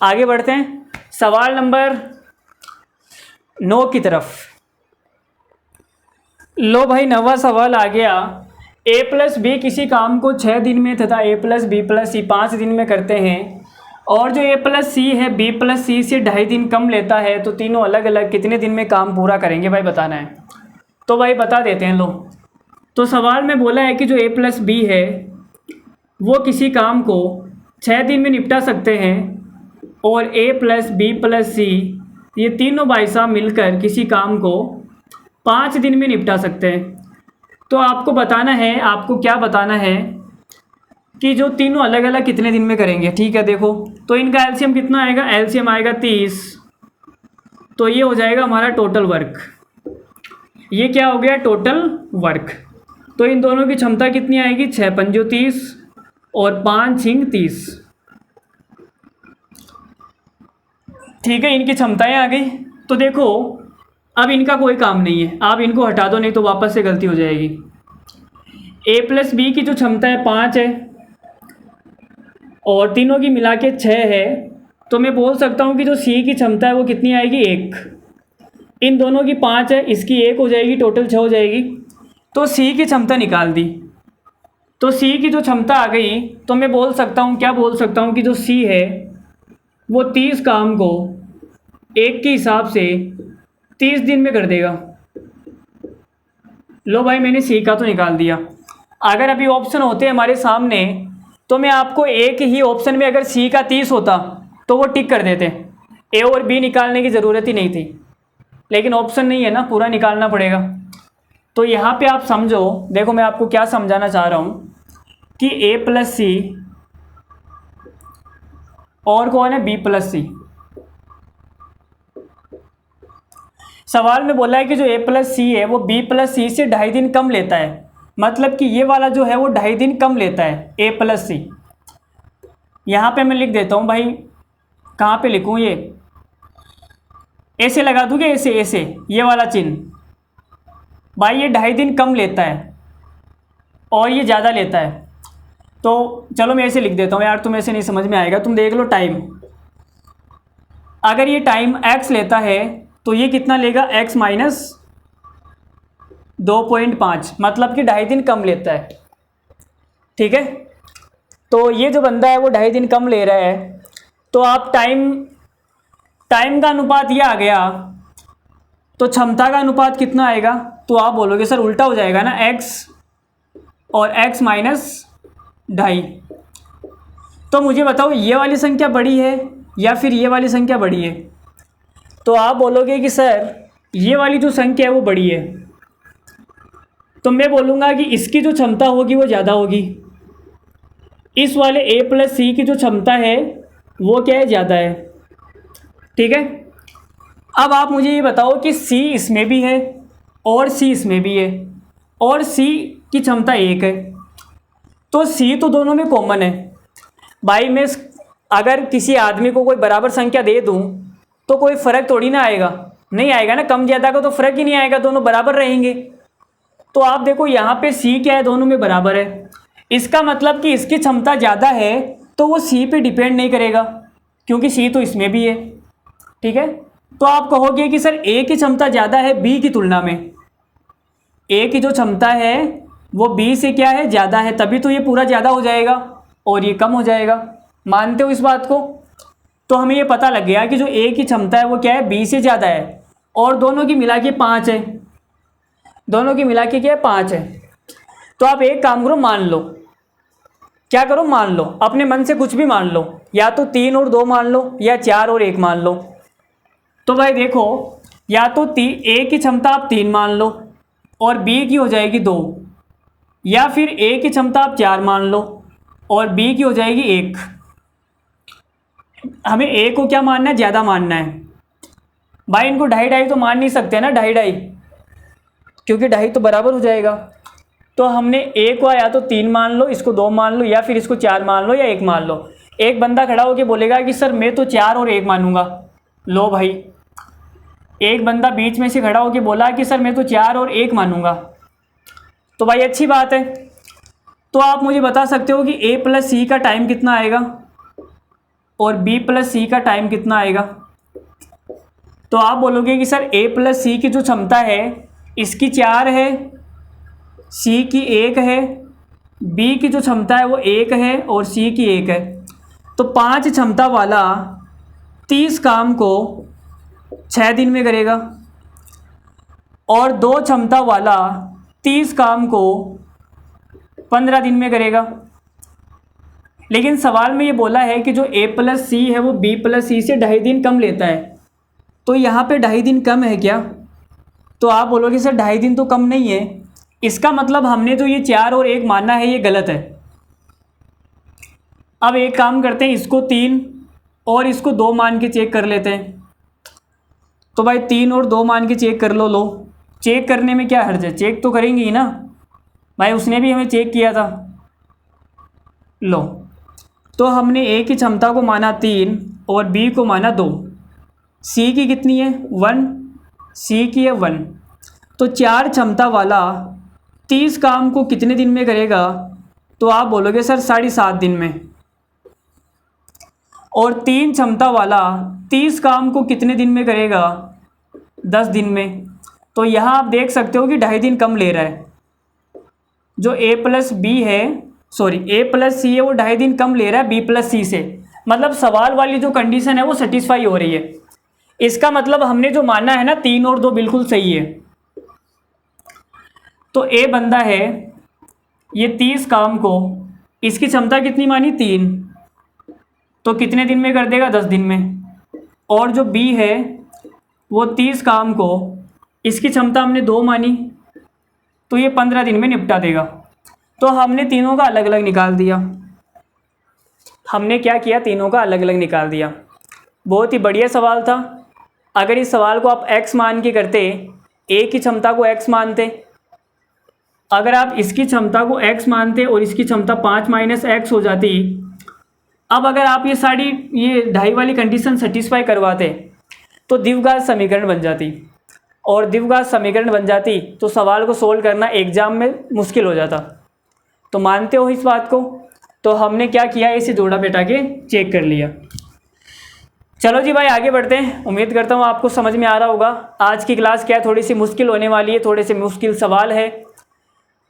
आगे बढ़ते हैं सवाल नंबर 9 की तरफ। लो भाई 9वां सवाल आ गया। ए प्लस बी किसी काम को 6 दिन में तथा ए प्लस बी प्लस सी 5 दिन में करते हैं, और जो ए प्लस सी है बी प्लस सी से 2.5 दिन कम लेता है, तो तीनों अलग अलग कितने दिन में काम पूरा करेंगे भाई, बताना है। तो भाई बता देते हैं। लो तो सवाल में बोला है कि जो ए प्लस बी है वो किसी काम को 6 दिन में निपटा सकते हैं, और ए प्लस बी प्लस सी ये तीनों भाई साहब मिलकर किसी काम को 5 दिन में निपटा सकते हैं। तो आपको बताना है, आपको क्या बताना है कि जो तीनों अलग अलग कितने दिन में करेंगे, ठीक है। देखो तो इनका एलसीएम कितना आएगा? एलसीएम आएगा 30। तो ये हो जाएगा हमारा टोटल वर्क। ये क्या हो गया? Total work. तो इन दोनों की क्षमता कितनी आएगी? 6 पंजो 30 और 5 छिंग 30, ठीक है। इनकी क्षमताएं आ गई। तो देखो अब इनका कोई काम नहीं है, आप इनको हटा दो, नहीं तो वापस से गलती हो जाएगी। ए प्लस बी की जो क्षमता है 5 है, और तीनों की मिला के 6 है। तो मैं बोल सकता हूँ कि जो सी की क्षमता है वो कितनी आएगी? 1। इन दोनों की 5 है, इसकी 1 हो जाएगी, टोटल 6 हो जाएगी। तो सी की क्षमता निकाल दी। तो सी की जो क्षमता आ गई, तो मैं बोल सकता हूँ, क्या बोल सकता हूँ कि जो सी है वो 30 काम को 1 के हिसाब से 30 दिन में कर देगा। लो भाई मैंने सी का तो निकाल दिया। अगर अभी ऑप्शन होते हमारे सामने तो मैं आपको एक ही ऑप्शन में अगर सी का 30 होता तो वो टिक कर देते, ए और बी निकालने की ज़रूरत ही नहीं थी। लेकिन ऑप्शन नहीं है ना, पूरा निकालना पड़ेगा। तो यहाँ पे आप समझो, देखो मैं आपको क्या समझाना चाह रहा हूँ कि ए प्लस सी और कौन है? बी प्लस सी। सवाल में बोला है कि जो ए प्लस सी है वो बी प्लस सी से 2.5 दिन कम लेता है, मतलब कि ये वाला जो है वो 2.5 दिन कम लेता है ए प्लस सी। यहाँ पे मैं लिख देता हूँ भाई, कहाँ पे लिखूँ? ये ऐसे लगा दूँगे, ऐसे ऐसे ये वाला चिन्ह। भाई ये 2.5 दिन कम लेता है और ये ज़्यादा लेता है। तो चलो मैं ऐसे लिख देता हूँ यार, तुम ऐसे नहीं समझ में आएगा, तुम देख लो टाइम। अगर ये टाइम x लेता है तो ये कितना लेगा? x माइनस 2.5, मतलब कि 2.5 दिन कम लेता है, ठीक है। तो ये जो बंदा है वो 2.5 दिन कम ले रहा है। तो आप टाइम का अनुपात ये आ गया, तो क्षमता का अनुपात कितना आएगा? तो आप बोलोगे सर उल्टा हो जाएगा ना, x और x माइनस 2.5। तो मुझे बताओ ये वाली संख्या बड़ी है या फिर ये वाली संख्या बड़ी है? तो आप बोलोगे कि सर ये वाली जो संख्या है वो बड़ी है। तो मैं बोलूँगा कि इसकी जो क्षमता होगी वो ज़्यादा होगी। इस वाले ए प्लस सी की जो क्षमता है वो क्या है? ज़्यादा है, ठीक है। अब आप मुझे ये बताओ कि सी इसमें भी है और सी इसमें भी है, और सी की क्षमता 1 है, तो सी तो दोनों में कॉमन है। भाई मैं अगर किसी आदमी को कोई बराबर संख्या दे दूं तो कोई फ़र्क थोड़ी ना आएगा, नहीं आएगा ना, कम ज़्यादा का तो फ़र्क ही नहीं आएगा, दोनों बराबर रहेंगे। तो आप देखो यहाँ पे सी क्या है? दोनों में बराबर है। इसका मतलब कि इसकी क्षमता ज़्यादा है तो वो सी पे डिपेंड नहीं करेगा, क्योंकि सी तो इसमें भी है, ठीक है। तो आप कहोगे कि सर ए की क्षमता ज़्यादा है बी की तुलना में। ए की जो क्षमता है वो बी से क्या है? ज़्यादा है, तभी तो ये पूरा ज़्यादा हो जाएगा और ये कम हो जाएगा। मानते हो इस बात को? तो हमें ये पता लग गया कि जो ए की क्षमता है वो क्या है, बी से ज़्यादा है, और दोनों की मिला के 5 है, दोनों की मिला के क्या है, 5 है। तो आप एक काम करो, मान लो, क्या करो, मान लो, अपने मन से कुछ भी मान लो, या तो 3 और 2 मान लो, या 4 और 1 मान लो। तो भाई देखो, या तो ए की क्षमता आप 3 मान लो और बी की हो जाएगी 2, या फिर ए की क्षमता आप 4 मान लो और बी की हो जाएगी 1। हमें ए को क्या मानना है, ज़्यादा मानना है। भाई इनको ढाई ढाई तो मान नहीं सकते ना, ढाई ढाई, क्योंकि ढाई तो बराबर हो जाएगा। तो हमने ए को या तो 3 मान लो, इसको 2 मान लो, या फिर इसको 4 मान लो, या 1 मान लो। एक बंदा खड़ा होकर बोलेगा कि सर मैं तो 4 और 1 मानूंगा। लो भाई, एक बंदा बीच में से खड़ा होकर बोला कि सर मैं तो 4 और 1 मानूंगा। तो भाई अच्छी बात है। तो आप मुझे बता सकते हो कि ए प्लस सी का टाइम कितना आएगा और बी प्लस सी का टाइम कितना आएगा? तो आप बोलोगे कि सर ए प्लस सी की जो क्षमता है इसकी 4 है, सी की 1 है, बी की जो क्षमता है वो 1 है और सी की 1 है। तो 5 क्षमता वाला 30 काम को 6 दिन में करेगा और 2 क्षमता वाला 30 काम को 15 दिन में करेगा। लेकिन सवाल में ये बोला है कि जो ए प्लस सी है वो बी प्लस सी से 2.5 दिन कम लेता है। तो यहाँ पे 2.5 दिन कम है क्या? तो आप बोलोगे सर 2.5 दिन तो कम नहीं है। इसका मतलब हमने जो ये 4 और 1 माना है ये गलत है। अब एक काम करते हैं, इसको 3 और इसको 2 मान के चेक कर लेते हैं। तो भाई 3 और 2 मान के चेक कर लो। लो, चेक करने में क्या हर्ज है, चेक तो करेंगे ही ना भाई, उसने भी हमें चेक किया था। लो, तो हमने ए की क्षमता को माना 3 और बी को माना 2। सी की कितनी है, 1, सी की है 1। तो 4 क्षमता वाला 30 काम को कितने दिन में करेगा? तो आप बोलोगे सर 7.5 दिन में। और 3 क्षमता वाला 30 काम को कितने दिन में करेगा? 10 दिन में। तो यहाँ आप देख सकते हो कि 2.5 दिन कम ले रहा है। जो ए प्लस बी है, सॉरी ए प्लस सी है, वो 2.5 दिन कम ले रहा है बी प्लस सी से। मतलब सवाल वाली जो कंडीशन है वो सेटिस्फाई हो रही है। इसका मतलब हमने जो माना है ना 3 और 2 बिल्कुल सही है। तो ए बंदा है, ये 30 काम को, इसकी क्षमता कितनी मानी 3, तो कितने दिन में कर देगा? 10 दिन में। और जो बी है वो 30 काम को, इसकी क्षमता हमने 2 मानी, तो ये 15 दिन में निपटा देगा। तो हमने तीनों का अलग अलग निकाल दिया। हमने क्या किया, तीनों का अलग अलग निकाल दिया। बहुत ही बढ़िया सवाल था। अगर इस सवाल को आप x मान के करते, ए की क्षमता को x मानते, अगर आप इसकी क्षमता को x मानते और इसकी क्षमता 5 माइनस x हो जाती। अब अगर आप ये सारी ये 2.5 वाली कंडीशन सेटिस्फाई करवाते तो द्विघात समीकरण बन जाती, और द्विघात समीकरण बन जाती तो सवाल को सोल्व करना एग्जाम में मुश्किल हो जाता। तो मानते हो इस बात को? तो हमने क्या किया, इसे जोड़ा बेटा के चेक कर लिया। चलो जी भाई आगे बढ़ते हैं। उम्मीद करता हूँ आपको समझ में आ रहा होगा। आज की क्लास क्या है, थोड़ी सी मुश्किल होने वाली है, थोड़े से मुश्किल सवाल है,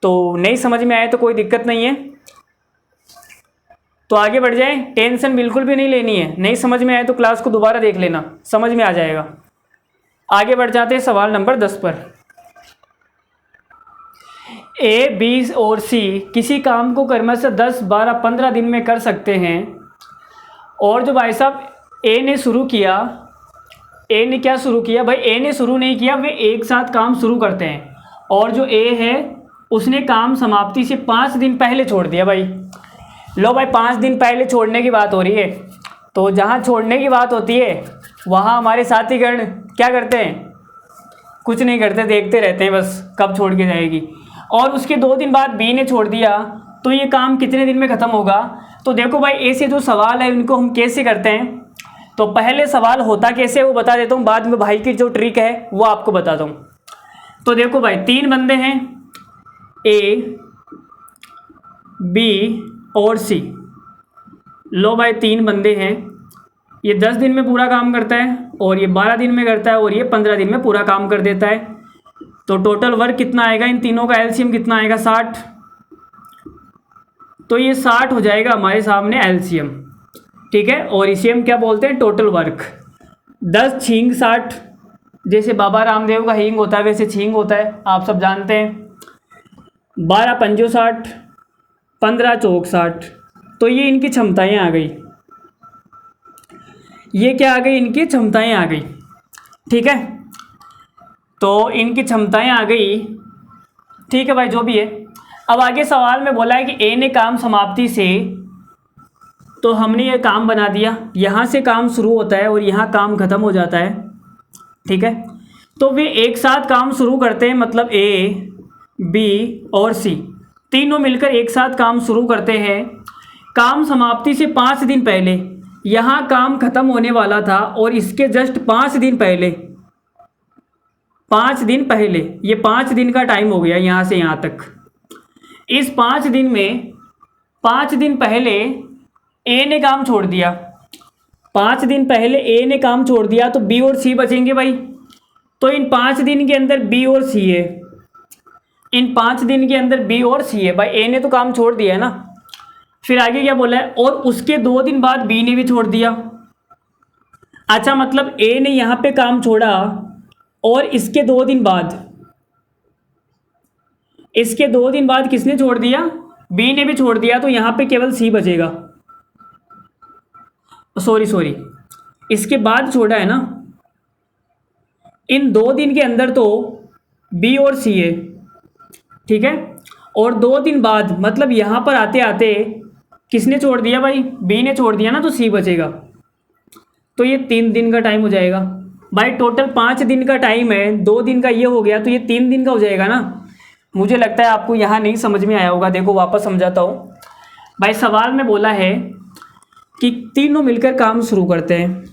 तो नहीं समझ में आए तो कोई दिक्कत नहीं है, तो आगे बढ़ जाएं। टेंशन बिल्कुल भी नहीं लेनी है, नहीं समझ में आए तो क्लास को दोबारा देख लेना, समझ में आ जाएगा। आगे बढ़ जाते हैं सवाल नंबर 10 पर। ए, बी और सी किसी काम को क्रमशः 10, 12, 15 दिन में कर सकते हैं। और जो भाई साहब ए ने शुरू किया, ए ने क्या शुरू किया भाई, ए ने शुरू नहीं किया, वे एक साथ काम शुरू करते हैं। और जो ए है उसने काम समाप्ति से 5 दिन पहले छोड़ दिया भाई। लो भाई 5 दिन पहले छोड़ने की बात हो रही है, तो जहाँ छोड़ने की बात होती है वहाँ हमारे साथीगण क्या करते हैं, कुछ नहीं करते, देखते रहते हैं बस कब छोड़ के जाएगी। और उसके 2 दिन बाद बी ने छोड़ दिया, तो ये काम कितने दिन में ख़त्म होगा? तो देखो भाई ए से जो सवाल है उनको हम कैसे करते हैं, तो पहले सवाल होता कैसे वो बता देता हूँ, बाद में भाई की जो ट्रिक है वो आपको बताता हूँ। तो देखो भाई 3 बंदे हैं, ए, बी और सी। लो भाई 3 बंदे हैं, ये 10 दिन में पूरा काम करता है और ये 12 दिन में करता है और ये 15 दिन में पूरा काम कर देता है। तो टोटल वर्क कितना आएगा, इन तीनों का एलसीएम कितना आएगा, 60। तो ये 60 हो जाएगा हमारे सामने एलसीएम। ठीक है, और इसे हम क्या बोलते हैं, टोटल वर्क। 10 छींग 60, जैसे बाबा रामदेव का हींग होता है वैसे छींग होता है, आप सब जानते हैं। 12 पंजो 60, 15 चौक 60। तो ये इनकी क्षमताएं आ गई, ये क्या आ गई, इनकी क्षमताएं आ गई। ठीक है, तो इनकी क्षमताएं आ गई। ठीक है भाई, जो भी है। अब आगे सवाल में बोला है कि ए ने काम समाप्ति से, तो हमने ये काम बना दिया, यहाँ से काम शुरू होता है और यहाँ काम ख़त्म हो जाता है। ठीक है, तो वे एक साथ काम शुरू करते हैं, मतलब ए, बी और सी तीनों मिलकर एक साथ काम शुरू करते हैं। काम समाप्ति से 5 दिन पहले यहाँ काम ख़त्म होने वाला था और इसके जस्ट 5 दिन पहले, 5 दिन पहले, ये 5 दिन का टाइम हो गया यहाँ से यहाँ तक। इस 5 दिन में 5 दिन पहले ए ने काम छोड़ दिया, 5 दिन पहले ए ने काम छोड़ दिया, तो बी और सी बचेंगे भाई। तो इन 5 दिन के अंदर बी और सी है, इन 5 दिन के अंदर बी और सी है भाई, ए ने तो काम छोड़ दिया है ना। फिर आगे क्या बोला है, और उसके 2 दिन बाद बी ने भी छोड़ दिया। अच्छा, मतलब ए ने यहाँ पे काम छोड़ा और इसके 2 दिन बाद, इसके 2 दिन बाद किसने छोड़ दिया, बी ने भी छोड़ दिया, तो यहाँ पे केवल सी बचेगा। सॉरी, इसके बाद छोड़ा है ना। इन 2 दिन के अंदर तो बी और सी है, ठीक है, और 2 दिन बाद मतलब यहाँ पर आते आते किसने छोड़ दिया भाई, बी ने छोड़ दिया ना, तो सी बचेगा। तो ये 3 दिन का टाइम हो जाएगा भाई। टोटल 5 दिन का टाइम है, 2 दिन का ये हो गया, तो ये 3 दिन का हो जाएगा ना। मुझे लगता है आपको यहाँ नहीं समझ में आया होगा। देखो वापस समझाता हूँ भाई। सवाल में बोला है कि तीनों मिलकर काम शुरू करते हैं,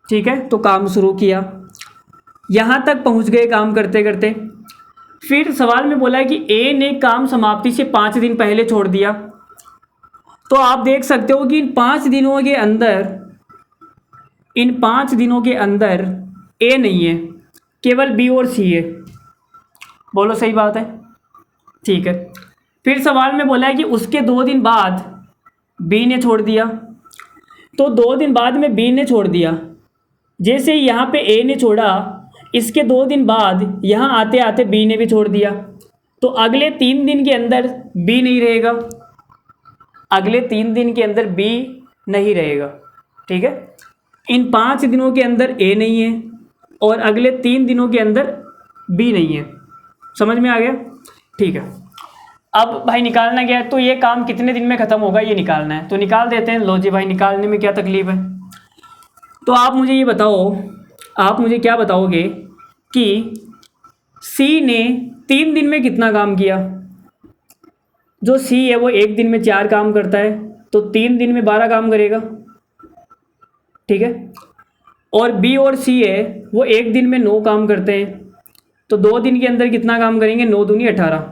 ठीक है, तो काम शुरू किया, यहाँ तक पहुँच गए काम करते करते। फिर सवाल में बोला है कि ए ने काम समाप्ति से 5 दिन पहले छोड़ दिया। तो आप देख सकते हो कि इन 5 दिनों के अंदर, इन 5 दिनों के अंदर ए नहीं है, केवल बी और सी है। बोलो सही बात है, ठीक है। फिर सवाल में बोला है कि उसके 2 दिन बाद बी ने छोड़ दिया, तो 2 दिन बाद में बी ने छोड़ दिया। जैसे यहाँ पे ए ने छोड़ा, इसके 2 दिन बाद यहाँ आते आते बी ने भी छोड़ दिया, तो अगले 3 दिन के अंदर बी नहीं रहेगा, अगले 3 दिन के अंदर बी नहीं रहेगा, ठीक है। इन 5 दिनों के अंदर ए नहीं है और अगले 3 दिनों के अंदर बी नहीं है। समझ में आ गया, ठीक है। अब भाई निकालना क्या है, तो ये काम कितने दिन में ख़त्म होगा ये निकालना है, तो निकाल देते हैं। लो जी भाई, निकालने में क्या तकलीफ़ है। तो आप मुझे ये बताओ, आप मुझे क्या बताओगे कि सी ने 3 दिन में कितना काम किया। जो सी है वो 1 दिन में 4 काम करता है, तो 3 दिन में 12 काम करेगा, ठीक है। और बी और सी है वो 1 दिन में 9 काम करते हैं, तो 2 दिन के अंदर कितना काम करेंगे, 9 दूनी 18।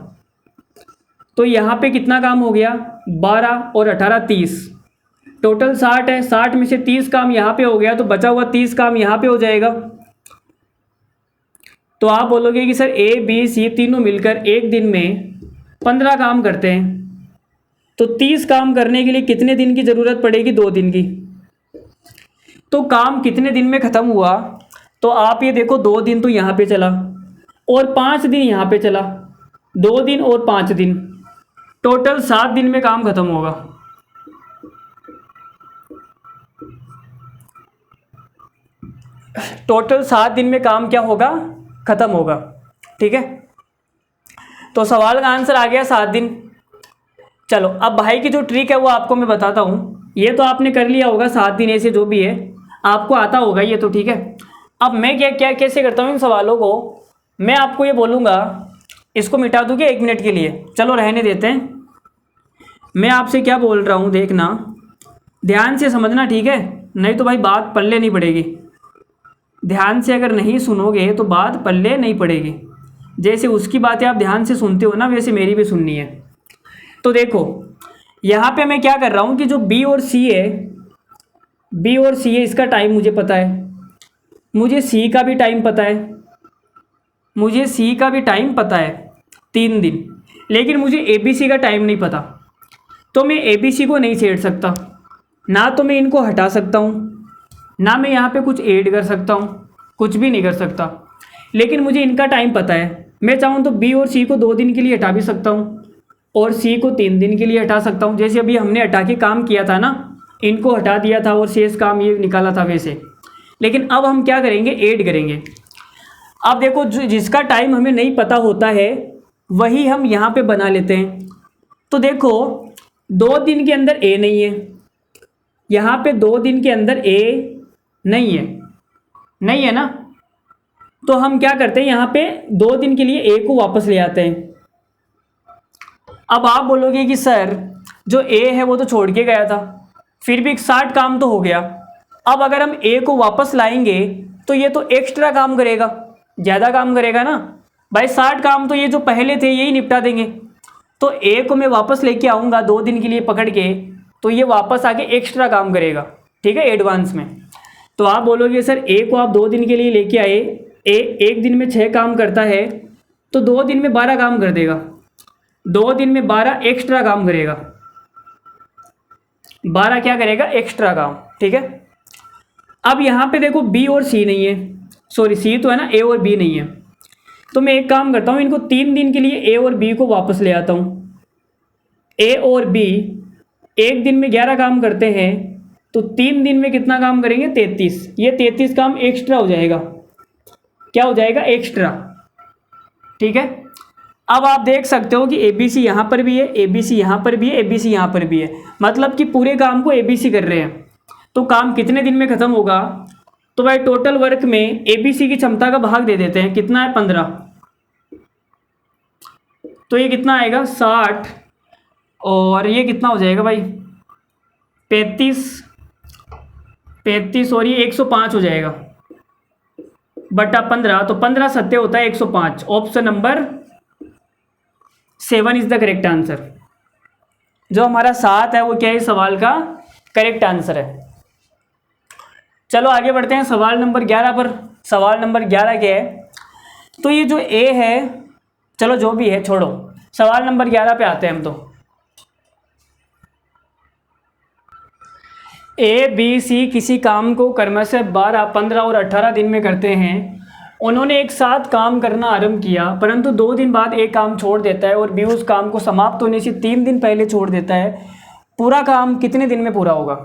तो यहाँ पे कितना काम हो गया, 12 और 18 30, टोटल 60 है। 60 में से 30 काम यहाँ पे हो गया, तो बचा हुआ 30 काम यहाँ पे हो जाएगा। तो आप बोलोगे कि सर ए बी सी तीनों मिलकर 1 दिन में 15 काम करते हैं, तो 30 काम करने के लिए कितने दिन की ज़रूरत पड़ेगी, 2 दिन की। तो काम कितने दिन में ख़त्म हुआ, तो आप ये देखो 2 दिन तो यहाँ पे चला और 5 दिन यहाँ पे चला, 2 दिन और 5 दिन, टोटल 7 दिन में काम ख़त्म होगा। टोटल 7 दिन में काम क्या होगा, ख़त्म होगा, ठीक है। तो सवाल का आंसर आ गया 7 दिन। चलो अब भाई की जो ट्रिक है वो आपको मैं बताता हूँ। ये तो आपने कर लिया होगा, 7 दिन ऐसे जो भी है आपको आता होगा ये तो, ठीक है। अब मैं क्या क्या कैसे करता हूँ इन सवालों को, मैं आपको ये बोलूँगा, इसको मिटा दूँगी 1 मिनट के लिए, चलो रहने देते हैं। मैं आपसे क्या बोल रहा हूँ देखना, ध्यान से समझना, ठीक है, नहीं तो भाई बात पल्ले नहीं पड़ेगी। ध्यान से अगर नहीं सुनोगे तो बात पल्ले नहीं पड़ेगी। जैसे उसकी बातें आप ध्यान से सुनते हो ना, वैसे मेरी भी सुननी है। तो देखो यहाँ पे मैं क्या कर रहा हूँ कि जो बी और सी है, बी और सी है, इसका टाइम मुझे पता है, मुझे सी का भी टाइम पता है, मुझे सी का भी टाइम पता है 3 दिन, लेकिन मुझे ए बी सी का टाइम नहीं पता। तो मैं ए बी सी को नहीं छेड़ सकता, ना तो मैं इनको हटा सकता हूँ, ना मैं यहाँ पे कुछ ऐड कर सकता हूँ, कुछ भी नहीं कर सकता। लेकिन मुझे इनका टाइम पता है, मैं चाहूँ तो बी और सी को 2 दिन के लिए हटा भी सकता हूँ और सी को 3 दिन के लिए हटा सकता हूँ। जैसे अभी हमने हटा के काम किया था ना, इनको हटा दिया था और शेष काम ये निकाला था वैसे। लेकिन अब हम क्या करेंगे, ऐड करेंगे। अब देखो जिसका टाइम हमें नहीं पता होता है वही हम यहाँ पे बना लेते हैं। तो देखो 2 दिन के अंदर ए नहीं है, यहाँ पे 2 दिन के अंदर ए नहीं है, नहीं है ना। तो हम क्या करते हैं, यहाँ पे 2 दिन के लिए ए को वापस ले आते हैं। अब आप बोलोगे कि सर जो ए है वो तो छोड़ के गया था, फिर भी 60 काम तो हो गया। अब अगर हम ए को वापस लाएंगे तो ये तो एक्स्ट्रा काम करेगा, ज़्यादा काम करेगा ना भाई। 60 काम तो ये जो पहले थे यही निपटा देंगे। तो ए को मैं वापस लेके आऊँगा 2 दिन के लिए पकड़ के, तो ये वापस आके एक्स्ट्रा काम करेगा, ठीक है, एडवांस में। तो आप बोलोगे सर ए को आप 2 दिन के लिए लेके आए, ए 1 दिन में 6 काम करता है तो 2 दिन में 12 काम कर देगा, 2 दिन में 12 एक्स्ट्रा काम करेगा, 12 क्या करेगा, एक्स्ट्रा काम, ठीक है। अब यहाँ पे देखो बी और सी नहीं है, सॉरी सी तो है ना, ए और बी नहीं है। तो मैं एक काम करता हूँ, इनको 3 दिन के लिए ए और बी को वापस ले आता हूँ। ए और बी 1 दिन में 11 काम करते हैं तो 3 दिन में कितना काम करेंगे, 33। ये 33 काम एक्स्ट्रा हो जाएगा, क्या हो जाएगा, एक्स्ट्रा, ठीक है। अब आप देख सकते हो कि ए बी सी यहाँ पर भी है, ए बी सी यहाँ पर भी है, ए बी सी यहाँ पर भी है, मतलब कि पूरे काम को ए बी सी कर रहे हैं। तो काम कितने दिन में ख़त्म होगा, तो भाई टोटल वर्क में ए बी सी की क्षमता का भाग दे देते हैं, कितना है, 15। तो ये कितना आएगा, 60, और ये कितना हो जाएगा भाई, 35 और ये 105 हो जाएगा बटा 15। तो 15 सत्ते होता है 105। Option number 7 is the correct answer. जो हमारा 7 है वो क्या है, सवाल का करेक्ट आंसर है। चलो आगे बढ़ते हैं सवाल नंबर 11 पर। सवाल नंबर 11 क्या है, तो ये जो ए है, चलो जो भी है छोड़ो, सवाल नंबर 11 पे आते हैं हम। तो ए बी सी किसी काम को क्रमशः 12, 15 और 18 दिन में करते हैं। उन्होंने एक साथ काम करना आरंभ किया, परंतु 2 दिन बाद एक काम छोड़ देता है और बी उस काम को समाप्त होने से 3 दिन पहले छोड़ देता है। पूरा काम कितने दिन में पूरा होगा,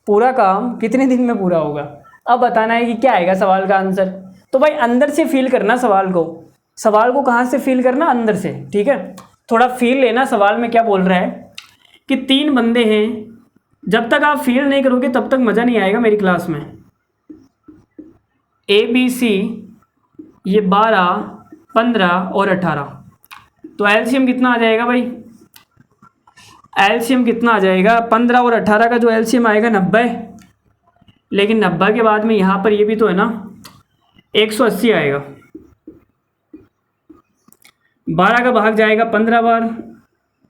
पूरा काम कितने दिन में पूरा होगा। अब बताना है कि क्या आएगा सवाल का आंसर। तो भाई अंदर से फील करना सवाल को कहाँ से फील करना, अंदर से, ठीक है। थोड़ा फील लेना सवाल में क्या बोल रहा है कि 3 बंदे हैं। जब तक आप फील नहीं करोगे तब तक मज़ा नहीं आएगा मेरी क्लास में। ए बी सी ये 12, 15 और 18, तो एलसीएम कितना आ जाएगा भाई, एलसीएम कितना आ जाएगा, 15 और 18 का जो एलसीएम आएगा 90। लेकिन 90 के बाद में यहाँ पर ये भी तो है ना, 180 आएगा। 12 का भाग जाएगा 15 बार,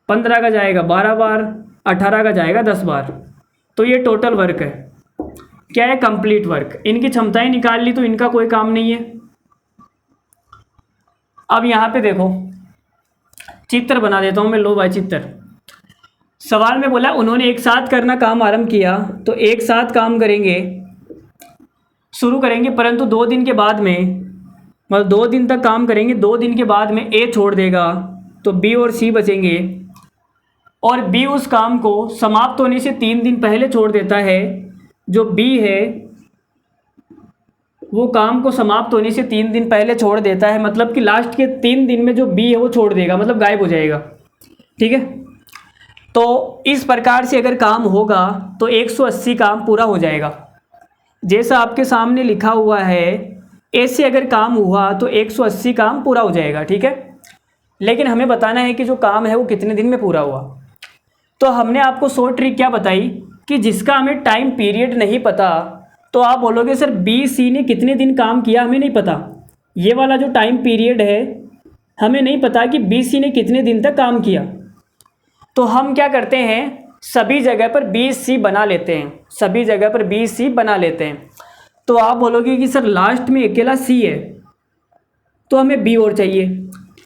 15 का जाएगा 12 बार, 18 का जाएगा 10 बार। तो ये टोटल वर्क है, क्या है, कंप्लीट वर्क। इनकी क्षमताएं निकाल ली तो इनका कोई काम नहीं है। अब यहाँ पे देखो चित्र बना देता हूँ मैं, लो भाई चित्र। सवाल में बोला उन्होंने एक साथ करना काम आरंभ किया, तो एक साथ काम करेंगे, शुरू करेंगे, परंतु 2 दिन के बाद में, मतलब 2 दिन तक काम करेंगे, 2 दिन के बाद में ए छोड़ देगा तो बी और सी बचेंगे, और बी उस काम को समाप्त होने से 3 दिन पहले छोड़ देता है। जो बी है वो काम को समाप्त होने से 3 दिन पहले छोड़ देता है, मतलब कि लास्ट के 3 दिन में जो बी है वो छोड़ देगा, मतलब गायब हो जाएगा, ठीक है। तो इस प्रकार से अगर काम होगा तो 180 काम पूरा हो जाएगा, जैसा आपके सामने लिखा हुआ है। ऐसे अगर काम हुआ तो 180 काम पूरा हो जाएगा, ठीक है। लेकिन हमें बताना है कि जो काम है वो कितने दिन में पूरा हुआ। तो हमने आपको शॉर्ट ट्रिक क्या बताई कि जिसका हमें टाइम पीरियड नहीं पता, तो आप बोलोगे सर बी सी ने कितने दिन काम किया, हमें नहीं पता। ये वाला जो टाइम पीरियड है हमें नहीं पता कि बी सी ने कितने दिन तक काम किया। तो हम क्या करते हैं, सभी जगह पर बी सी बना लेते हैं, सभी जगह पर बी सी बना लेते हैं। तो आप बोलोगे कि सर लास्ट में अकेला सी है तो हमें बी और चाहिए,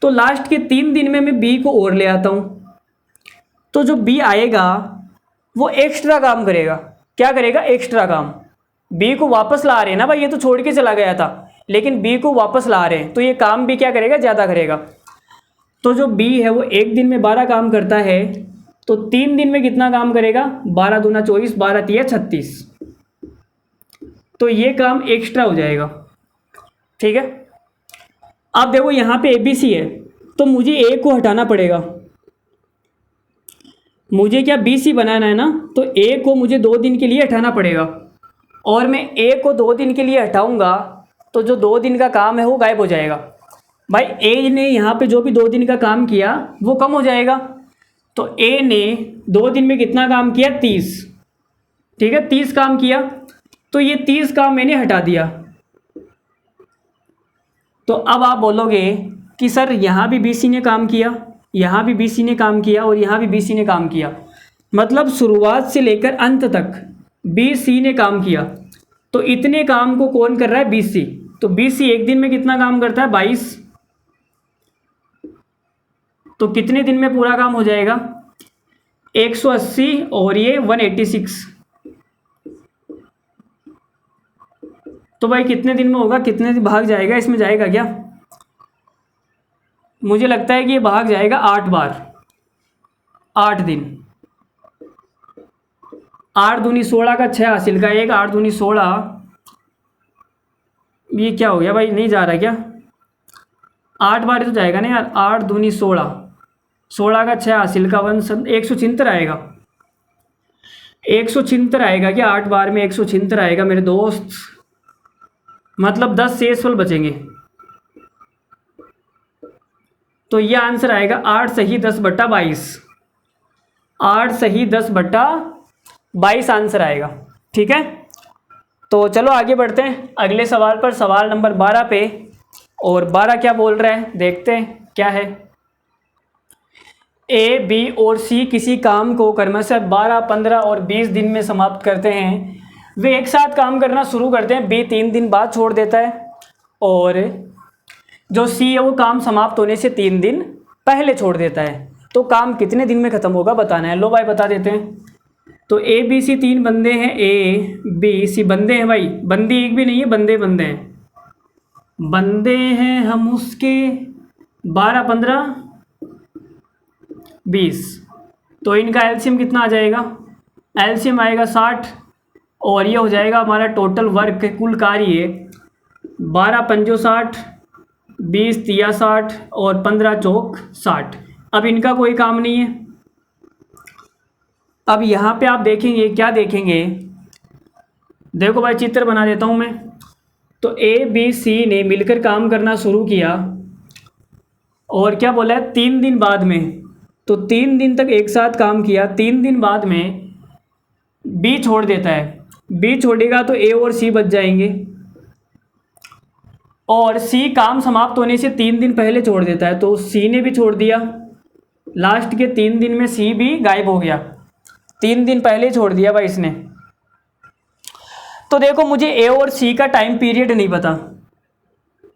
तो लास्ट के 3 दिन में मैं बी को और ले आता हूँ। तो जो बी आएगा वो एक्स्ट्रा काम करेगा, क्या करेगा, एक्स्ट्रा काम। बी को वापस ला रहे हैं ना भाई, ये तो छोड़ के चला गया था, लेकिन बी को वापस ला रहे हैं, तो ये काम भी क्या करेगा, ज़्यादा करेगा। तो जो बी है वो एक दिन में 12 काम करता है, तो 3 दिन में कितना काम करेगा, 12 दूना 24, 12 तिया 36, तो ये काम एक्स्ट्रा हो जाएगा। ठीक है, अब देखो यहाँ पे ABC है, तो मुझे ए को हटाना पड़ेगा। मुझे क्या BC बनाना है ना, तो ए को मुझे 2 दिन के लिए हटाना पड़ेगा, और मैं ए को 2 दिन के लिए हटाऊंगा तो जो 2 दिन का काम है वो गायब हो जाएगा। भाई ए ने यहाँ पे जो भी 2 दिन का काम किया वो कम हो जाएगा, तो ए ने 2 दिन में कितना काम किया, 30। ठीक है, 30 काम किया, तो ये 30 काम मैंने हटा दिया। तो अब आप बोलोगे कि सर यहाँ भी BC ने काम किया, यहाँ भी BC ने काम किया, और यहाँ भी BC ने काम किया, मतलब शुरुआत से लेकर अंत तक BC ने काम किया। तो इतने काम को कौन कर रहा है, BC। तो BC एक दिन में कितना काम करता है, 22। तो कितने दिन में पूरा काम हो जाएगा, 180, और ये 186। तो भाई कितने दिन में होगा, कितने दिन भाग जाएगा, इसमें जाएगा क्या, मुझे लगता है कि ये भाग जाएगा 8 बार, 8 दिन। 8 दूनी 16 का 6 हासिल का 1, 8 दूनी 16, ये क्या हो गया भाई, नहीं जा रहा क्या, 8 बार तो जाएगा ना यार, 8 दूनी 16, 16 का 6 हासिल का 176 आएगा, 176 आएगा क्या, 8 बार में 176 आएगा मेरे दोस्त, मतलब 10 शेष फल बचेंगे। तो ये आंसर आएगा 8 सही 10/22, 8 सही 10/22 आंसर आएगा। ठीक है, तो चलो आगे बढ़ते हैं अगले सवाल पर, सवाल नंबर 12 पे। और 12 क्या बोल रहा है, देखते हैं क्या है। A, B और C किसी काम को क्रमशः 12, 15 और 20 दिन में समाप्त करते हैं। वे एक साथ काम करना शुरू करते हैं, B 3 दिन बाद छोड़ देता है, और जो C है वो काम समाप्त होने से 3 दिन पहले छोड़ देता है। तो काम कितने दिन में ख़त्म होगा बताना है। लो भाई बता देते हैं। तो A, B, C 3 बंदे हैं, A, B, C बंदे हैं भाई, बंदी एक भी नहीं है, बंदे बंदे हैं, बंदे हैं हम उसके 12, 15, 20। तो इनका एलसीएम कितना आ जाएगा, एलसीएम आएगा 60, और ये हो जाएगा हमारा टोटल वर्क कुल कार्य 12 पंजो 60, 20 तिया 60 और 15 चौक 60। अब इनका कोई काम नहीं है। अब यहाँ पे आप देखेंगे, क्या देखेंगे, देखो भाई चित्र बना देता हूँ मैं। तो ए बी सी ने मिलकर काम करना शुरू किया, और क्या बोला है 3 दिन बाद में, तो 3 दिन तक एक साथ काम किया, 3 दिन बाद में बी छोड़ देता है। बी छोड़ेगा तो ए और सी बच जाएंगे, और सी काम समाप्त होने से 3 दिन पहले छोड़ देता है, तो सी ने भी छोड़ दिया। लास्ट के 3 दिन में सी भी गायब हो गया, 3 दिन पहले छोड़ दिया भाई इसने। तो देखो मुझे ए और सी का टाइम पीरियड नहीं पता,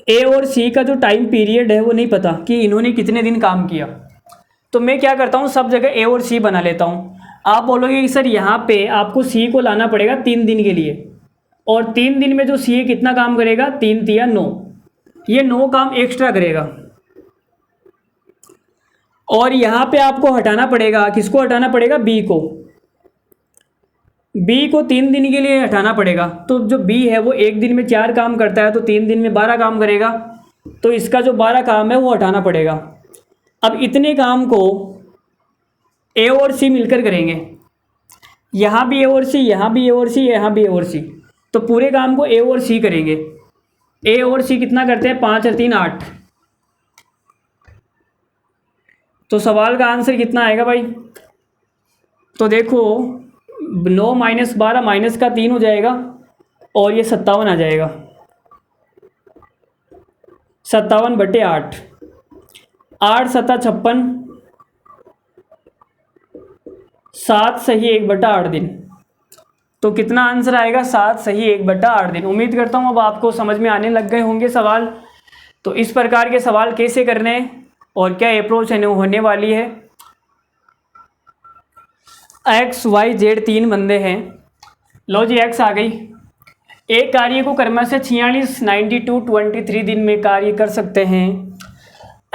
ए और सी का जो टाइम पीरियड है वो नहीं पता कि इन्होंने कितने दिन काम किया। तो मैं क्या करता हूँ, सब जगह ए और सी बना लेता हूँ। आप बोलोगे कि सर यहाँ पे आपको सी को लाना पड़ेगा 3 दिन के लिए, और 3 दिन में जो सी कितना काम करेगा, 3 तिया 9, ये 9 काम एक्स्ट्रा करेगा। और यहाँ पे आपको हटाना पड़ेगा, किसको हटाना पड़ेगा, बी को। बी को 3 दिन के लिए हटाना पड़ेगा। तो जो बी है वो एक दिन में 4 काम करता है, तो 3 दिन में 12 काम करेगा, तो इसका जो 12 काम है वो हटाना पड़ेगा। अब इतने काम को ए और सी मिलकर करेंगे, यहाँ भी ए और सी, यहाँ भी ए और सी, यहाँ भी ए और सी, तो पूरे काम को ए और सी करेंगे। ए और सी कितना करते हैं, 5 और 3 8। तो सवाल का आंसर कितना आएगा भाई, तो देखो 9 - 12 माइनस का 3 हो जाएगा, और ये 57 आ जाएगा, 57/8, 8 7 56, 7 सही 1/8 दिन। तो कितना आंसर आएगा, 7 सही 1/8 दिन। उम्मीद करता हूँ अब आपको समझ में आने लग गए होंगे सवाल। तो इस प्रकार के सवाल कैसे करने हैं और क्या अप्रोच होने वाली है। एक्स वाई जेड 3 बंदे हैं, लो जी एक्स आ गई। एक कार्य को क्रमशः 46, 92, 23 दिन में कार्य कर सकते हैं।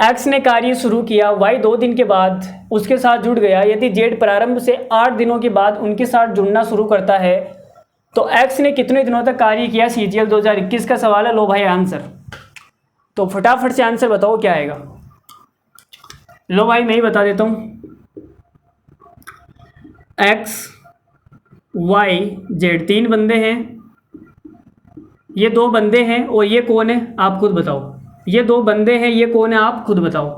एक्स ने कार्य शुरू किया, वाई 2 दिन के बाद उसके साथ जुड़ गया। यदि जेड प्रारंभ से 8 दिनों के बाद उनके साथ जुड़ना शुरू करता है तो एक्स ने कितने दिनों तक कार्य किया। CGL 2021 का सवाल है। लो भाई आंसर, तो फटाफट से आंसर बताओ क्या आएगा। लो भाई मैं ही बता देता हूँ। एक्स वाई जेड 3 बंदे हैं, ये 2 बंदे हैं और ये कौन है आप खुद बताओ। ये 2 बंदे हैं, ये कौन है आप खुद बताओ।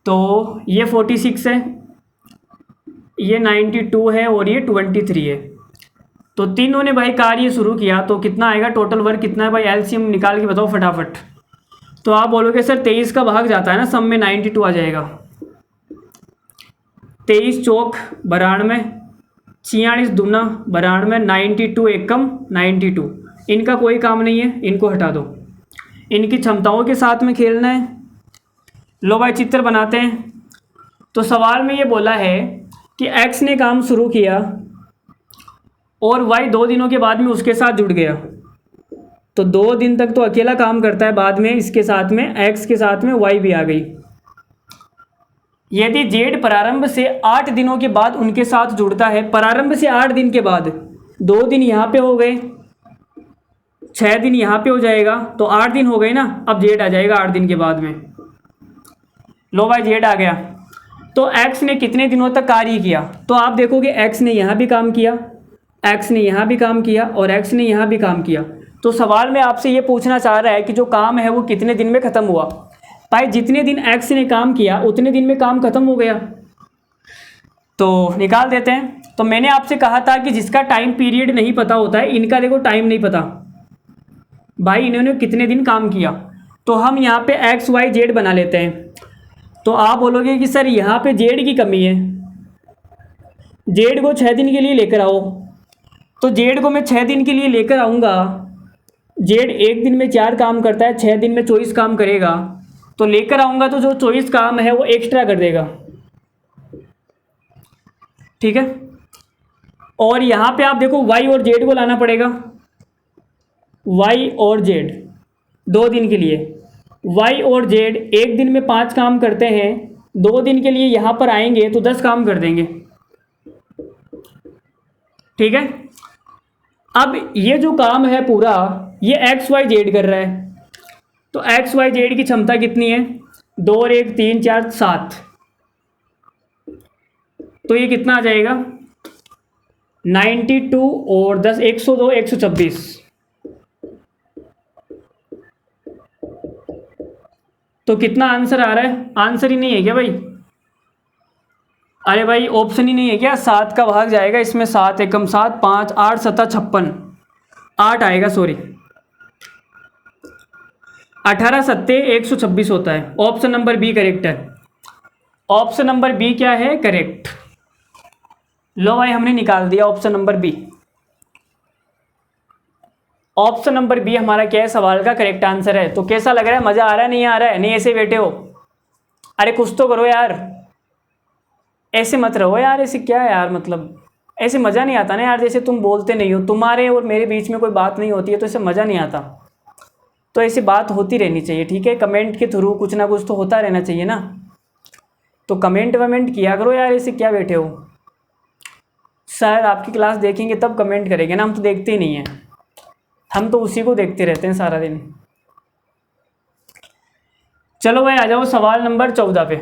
तो ये 46 है, ये 92 है और ये 23 है। तो तीनों ने भाई कार्य शुरू किया तो कितना आएगा, टोटल वर्क कितना है भाई। एलसीएम निकाल के बताओ फटाफट। तो आप बोलोगे सर 23 का भाग जाता है ना, सब में 92 आ जाएगा। 23 चौक 92, 46 दूना 92, 92 एकम 92। इनका कोई काम नहीं है, इनको हटा दो। इनकी क्षमताओं के साथ में खेलना है। लो भाई चित्र बनाते हैं। तो सवाल में ये बोला है कि एक्स ने काम शुरू किया और वाई 2 दिनों के बाद में उसके साथ जुड़ गया। तो 2 दिन तक तो अकेला काम करता है, बाद में इसके साथ में एक्स के साथ में वाई भी आ गई। यदि जेड प्रारंभ से 8 दिनों के बाद उनके साथ जुड़ता है, प्रारंभ से 8 दिन के बाद 2 दिन यहाँ पे हो गए, 6 दिन यहाँ पे हो जाएगा, तो 8 दिन हो गए ना। अब जेड आ जाएगा 8 दिन के बाद में। लो भाई जेड आ गया। तो एक्स ने कितने दिनों तक कार्य किया, तो आप देखोगे एक्स ने यहाँ भी काम किया, एक्स ने यहाँ भी काम किया और एक्स ने यहाँ भी काम किया। तो सवाल में आपसे ये पूछना चाह रहा है कि जो काम है वो कितने दिन में ख़त्म हुआ। भाई जितने दिन एक्स ने काम किया उतने दिन में काम ख़त्म हो गया। तो निकाल देते हैं। तो मैंने आपसे कहा था कि जिसका टाइम पीरियड नहीं पता होता है, इनका देखो टाइम नहीं पता भाई, इन्होंने कितने दिन काम किया। तो हम यहाँ पे एक्स वाई जेड बना लेते हैं। तो आप बोलोगे कि सर यहाँ पे जेड की कमी है, जेड को 6 दिन के लिए लेकर आओ। तो जेड को मैं 6 दिन के लिए लेकर आऊँगा। जेड 1 दिन में 4 काम करता है, 6 दिन में 24 काम करेगा। तो लेकर आऊँगा तो जो 24 काम है वो एक्स्ट्रा कर देगा, ठीक है। और यहाँ पे आप देखो वाई और जेड को लाना पड़ेगा। वाई और जेड 2 दिन के लिए, वाई और जेड 1 दिन में 5 काम करते हैं, 2 दिन के लिए यहाँ पर आएंगे तो 10 काम कर देंगे, ठीक है। अब ये जो काम है पूरा ये एक्स वाई जेड कर रहा है। तो एक्स वाई जेड की क्षमता कितनी है, 2 और 1 3 4 7। तो ये कितना आ जाएगा 92 और 10 102 126। तो कितना आंसर आ रहा है, आंसर ही नहीं है क्या भाई। अरे भाई ऑप्शन ही नहीं है क्या, 7 का भाग जाएगा इसमें, 7 एकम 7 5 8 7 56 8 आएगा, सॉरी 18 7 126 होता है। ऑप्शन नंबर बी करेक्ट है। ऑप्शन नंबर बी क्या है, करेक्ट। लो भाई हमने निकाल दिया option number B. Option number B हमारा क्या है, सवाल का करेक्ट आंसर है। तो कैसा लग रहा है, मज़ा आ रहा है नहीं आ रहा है, नहीं ऐसे बैठे हो। अरे कुछ तो करो यार, ऐसे मत रहो यार, ऐसे क्या है यार, मतलब ऐसे मज़ा नहीं आता ना यार। जैसे तुम बोलते नहीं हो, तुम्हारे और मेरे बीच में कोई बात नहीं होती है तो ऐसे मज़ा नहीं आता। तो ऐसी बात होती रहनी चाहिए, ठीक है। कमेंट के थ्रू कुछ ना कुछ तो होता रहना चाहिए ना। तो कमेंट वमेंट किया करो यार, ऐसे क्या बैठे हो। सर आपकी क्लास देखेंगे तब कमेंट करेंगे ना, हम तो देखते ही नहीं हैं, हम तो उसी को देखते रहते हैं सारा दिन। चलो भाई आ जाओ सवाल नंबर 14 पे।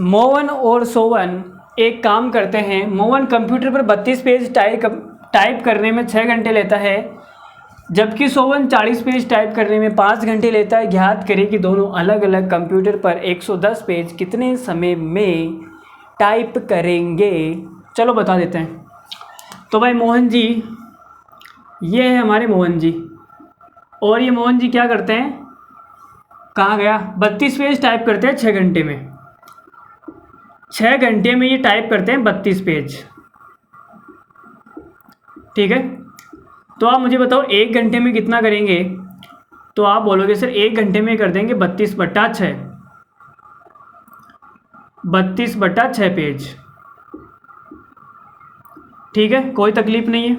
मोहन और सोवन एक काम करते हैं। मोहन कंप्यूटर पर 32 पेज टाइप करने में 6 घंटे लेता है, जबकि सोवन 40 पेज टाइप करने में 5 घंटे लेता है। ज्ञात करें कि दोनों अलग अलग कंप्यूटर पर 110 पेज कितने समय में टाइप करेंगे। चलो बता देते हैं। तो भाई मोहन जी, ये है हमारे मोहन जी, और ये मोहन जी क्या करते हैं, कहाँ गया, 32 पेज टाइप करते हैं 6 घंटे में। 6 घंटे में ये टाइप करते हैं 32 पेज, ठीक है। तो आप मुझे बताओ 1 घंटे में कितना करेंगे। तो आप बोलोगे सर 1 घंटे में कर देंगे 32/6, 32/6 पेज। ठीक है, कोई तकलीफ़ नहीं है।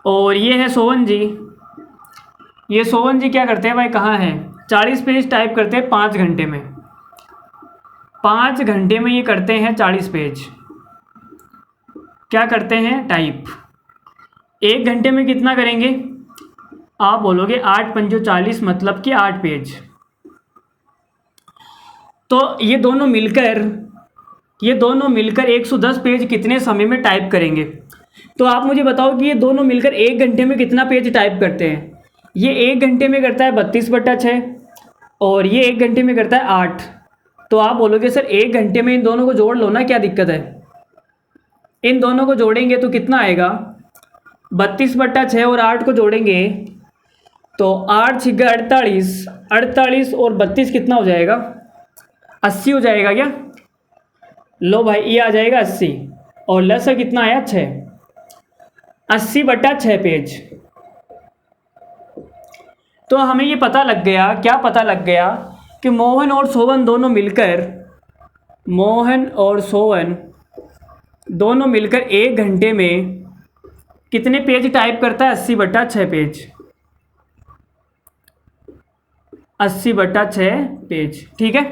और ये है सोवन जी, ये सोवन जी क्या करते हैं भाई, कहाँ हैं, 40 पेज टाइप करते हैं 5 घंटे में। 5 घंटे में ये करते हैं 40 पेज, क्या करते हैं, टाइप। 1 घंटे में कितना करेंगे, आप बोलोगे 8 पंजो 40, मतलब कि 8 पेज। तो ये दोनों मिलकर 110 पेज कितने समय में टाइप करेंगे। तो आप मुझे बताओ कि ये दोनों मिलकर 1 घंटे में कितना पेज टाइप करते हैं। ये 1 घंटे में करता है 32/6 और ये 1 घंटे में करता है 8। तो आप बोलोगे सर 1 घंटे में इन दोनों को जोड़ लो ना, क्या दिक्कत है। इन दोनों को जोड़ेंगे तो कितना आएगा, 32/6 और 8 को जोड़ेंगे तो 8 छिगा 48, 48 और 32 कितना हो जाएगा, 80 हो जाएगा क्या। लो भाई ये आ जाएगा 80 और लसा कितना आया 6, 80/6 पेज। तो हमें ये पता लग गया, क्या पता लग गया कि मोहन और सोवन दोनों मिलकर 1 घंटे में कितने पेज टाइप करता है, 80/6 पेज। 80/6 पेज, ठीक है।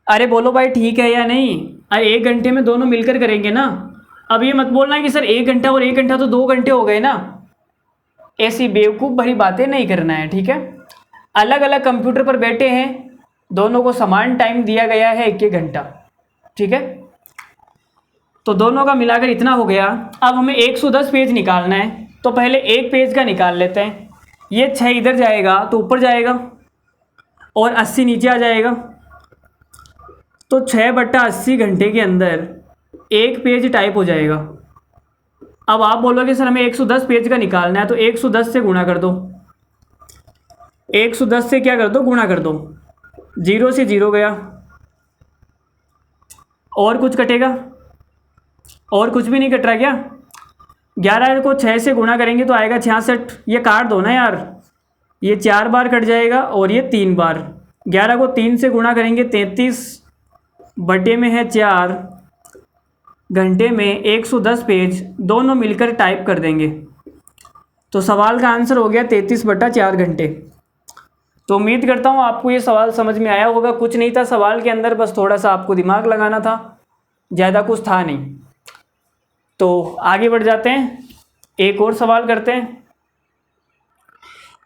अरे बोलो भाई ठीक है या नहीं। अरे 1 घंटे में दोनों मिलकर करेंगे ना। अब ये मत बोलना कि सर 1 घंटा और 1 घंटा तो 2 घंटे हो गए ना। ऐसी बेवकूफ़ भरी बातें नहीं करना है, ठीक है। अलग अलग कंप्यूटर पर बैठे हैं, दोनों को समान टाइम दिया गया है 1-1 घंटा, ठीक है। तो दोनों का मिलाकर इतना हो गया। अब हमें 110 पेज निकालना है, तो पहले एक पेज का निकाल लेते हैं। ये 6 इधर जाएगा तो ऊपर जाएगा और 80 नीचे आ जाएगा। तो 6/80 घंटे के अंदर एक पेज टाइप हो जाएगा। अब आप बोलोगे सर हमें 110 पेज का निकालना है, तो 110 से गुणा कर दो। 110 से क्या कर दो, गुणा कर दो। 0 से 0 गया, और कुछ कटेगा, और कुछ भी नहीं कट रहा क्या। 11 को 6 से गुणा करेंगे तो आएगा 66। ये काट दो ना यार, ये 4 बार कट जाएगा और ये 3 बार। 11 को 3 से गुणा करेंगे 33 बटे में है 4 घंटे में 110 पेज दोनों मिलकर टाइप कर देंगे। तो सवाल का आंसर हो गया 33/4 घंटे। तो उम्मीद करता हूँ आपको ये सवाल समझ में आया होगा। कुछ नहीं था सवाल के अंदर, बस थोड़ा सा आपको दिमाग लगाना था, ज़्यादा कुछ था नहीं। तो आगे बढ़ जाते हैं, एक और सवाल करते हैं।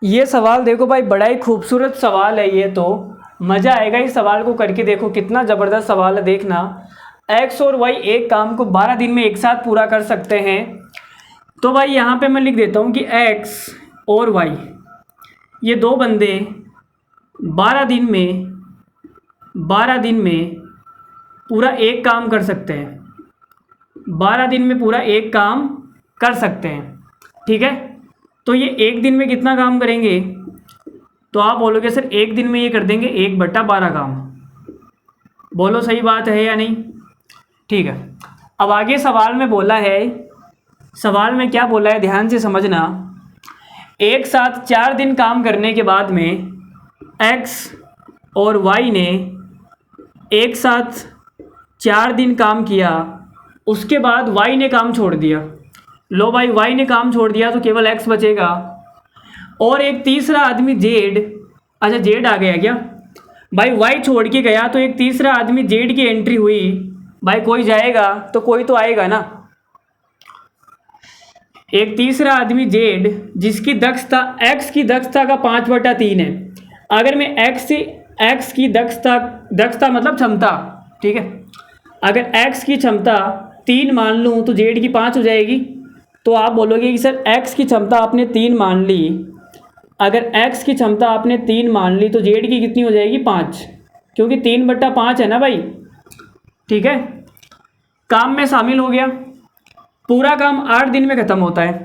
ये सवाल देखो भाई, बड़ा ही खूबसूरत सवाल है ये, तो मज़ा आएगा इस सवाल को करके। देखो कितना ज़बरदस्त सवाल है, देखना। एक्स और वाई एक काम को 12 दिन में एक साथ पूरा कर सकते हैं। तो भाई यहाँ पे मैं लिख देता हूँ कि एक्स और वाई ये दो बंदे 12 दिन में पूरा एक काम कर सकते हैं। 12 दिन में पूरा एक काम कर सकते हैं, ठीक है। तो ये एक दिन में कितना काम करेंगे, तो आप बोलोगे सर एक दिन में ये कर देंगे 1/12 काम। बोलो सही बात है या नहीं, ठीक है। अब आगे सवाल में बोला है, सवाल में क्या बोला है ध्यान से समझना। एक साथ 4 दिन काम करने के बाद में एक्स और वाई ने एक साथ 4 दिन काम किया, उसके बाद वाई ने काम छोड़ दिया। लो भाई वाई ने काम छोड़ दिया तो केवल एक्स बचेगा, और एक तीसरा आदमी जेड, अच्छा जेड आ गया क्या भाई, वाई छोड़ के गया तो एक तीसरा आदमी जेड की एंट्री हुई। भाई कोई जाएगा तो कोई तो आएगा ना। एक तीसरा आदमी जेड जिसकी दक्षता एक्स की दक्षता का 5/3 है। अगर मैं एक्स की दक्षता मतलब क्षमता, ठीक है, अगर एक्स की क्षमता 3 मान लूँ तो जेड की 5 हो जाएगी। तो आप बोलोगे कि सर एक्स की क्षमता आपने 3 मान ली, अगर एक्स की क्षमता आपने 3 मान ली तो जेड की कितनी हो जाएगी 5, क्योंकि 3/5 है ना भाई, ठीक है। काम में शामिल हो गया। पूरा काम 8 दिन में ख़त्म होता है,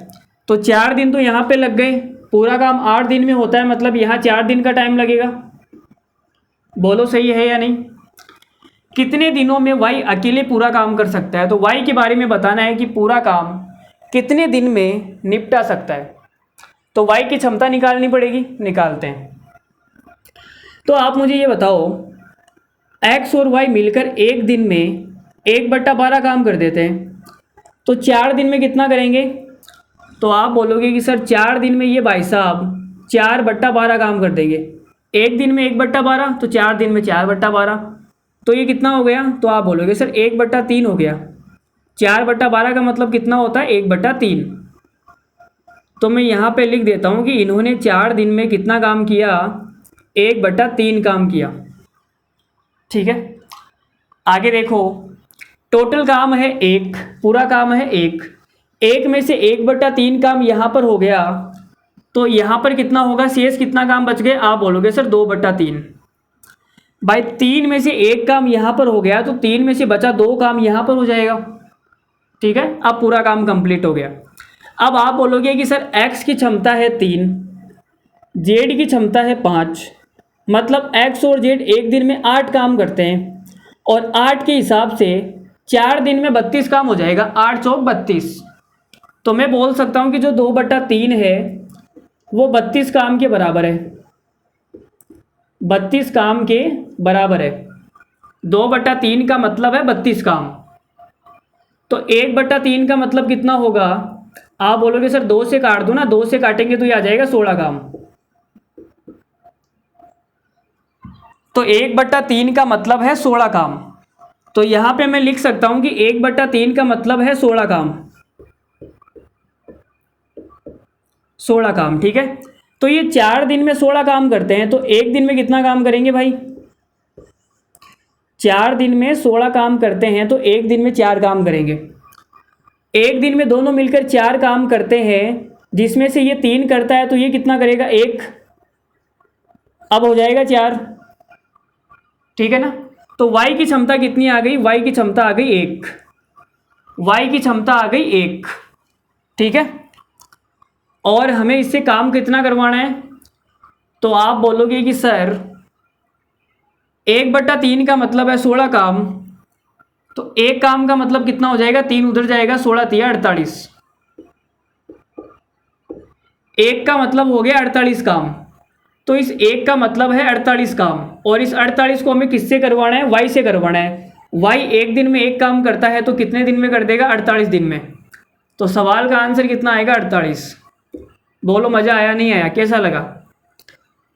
तो 4 दिन तो यहाँ पे लग गए। पूरा काम 8 दिन में होता है, मतलब यहाँ 4 दिन का टाइम लगेगा। बोलो सही है या नहीं। कितने दिनों में वाई अकेले पूरा काम कर सकता है, तो वाई के बारे में बताना है कि पूरा काम कितने दिन में निपटा सकता है। तो वाई की क्षमता निकालनी पड़ेगी, निकालते हैं। तो आप मुझे ये बताओ, एक्स और वाई मिलकर एक दिन में 1/12 काम कर देते हैं, तो 4 दिन में कितना करेंगे? तो आप बोलोगे कि सर 4 दिन में ये भाई साहब 4/12 काम कर देंगे। एक दिन में 1/12, तो 4 दिन में 4/12, तो ये कितना हो गया? तो आप बोलोगे सर 1/3 हो गया। 4/12 का मतलब कितना होता है? 1/3। तो मैं यहाँ पे लिख देता हूँ कि इन्होंने 4 दिन में कितना काम किया? 1/3 काम किया। ठीक है, आगे देखो, टोटल काम है 1, पूरा काम है 1 में से 1/3 काम यहाँ पर हो गया, तो यहाँ पर कितना होगा? शेष कितना काम बच गए? आप बोलोगे सर 2/3। भाई 3 में से 1 काम यहाँ पर हो गया, तो 3 में से बचा 2 काम यहाँ पर हो जाएगा। ठीक है, अब पूरा काम कंप्लीट हो गया। अब आप बोलोगे कि सर x की क्षमता है 3, z की क्षमता है 5, मतलब x और z एक दिन में 8 काम करते हैं, और 8 के हिसाब से 4 दिन में 32 काम हो जाएगा। 8 चौक 32। तो मैं बोल सकता हूँ कि जो 2/3 है वो 32 काम के बराबर है। 32 काम के बराबर है। 2/3 का मतलब है 32 काम। तो 1/3 का मतलब कितना होगा? आप बोलोगे सर 2 से काट दो ना, 2 से काटेंगे तो ये आ जाएगा 16 काम। तो 1/3 का मतलब है 16 काम। तो यहां पे मैं लिख सकता हूं कि 1/3 का मतलब है 16 काम। 16 काम, ठीक है। तो ये 4 दिन में 16 काम करते हैं, तो एक दिन में कितना काम करेंगे भाई? 4 दिन में 16 काम करते हैं, तो एक दिन में 4 काम करेंगे। एक दिन में दोनों मिलकर 4 काम करते हैं, जिसमें से ये 3 करता है, तो ये कितना करेगा? 1। अब हो जाएगा 4। ठीक है ना। तो y की क्षमता कितनी आ गई? y की क्षमता आ गई 1। y की क्षमता आ गई 1। ठीक है, और हमें इससे काम कितना करवाना है? तो आप बोलोगे कि सर 1/3 का मतलब है 16 काम, तो एक काम का मतलब कितना हो जाएगा? 3 उधर जाएगा, 16 3 48। एक का मतलब हो गया 48 काम। तो इस एक का मतलब है 48 काम, और इस 48 को हमें किससे करवाना है? y से करवाना है। y एक दिन में एक काम करता है, तो कितने दिन में कर देगा? 48 दिन में। तो सवाल का आंसर कितना आएगा? 48। बोलो मज़ा आया नहीं आया, कैसा लगा?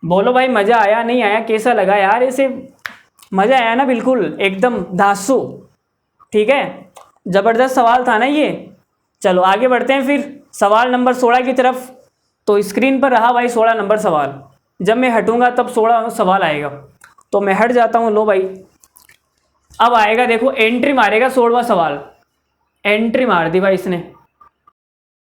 बोलो भाई मज़ा आया नहीं आया, कैसा लगा यार? ऐसे मज़ा आया ना? बिल्कुल एकदम धांसू। ठीक है, ज़बरदस्त सवाल था ना ये। चलो आगे बढ़ते हैं फिर सवाल नंबर 16 की तरफ। तो स्क्रीन पर रहा भाई 16 नंबर सवाल। जब मैं हटूंगा तब 16 सवाल आएगा, तो मैं हट जाता हूँ। लो भाई, अब आएगा, देखो एंट्री मारेगा 16वां सवाल। एंट्री मार दी भाई इसने।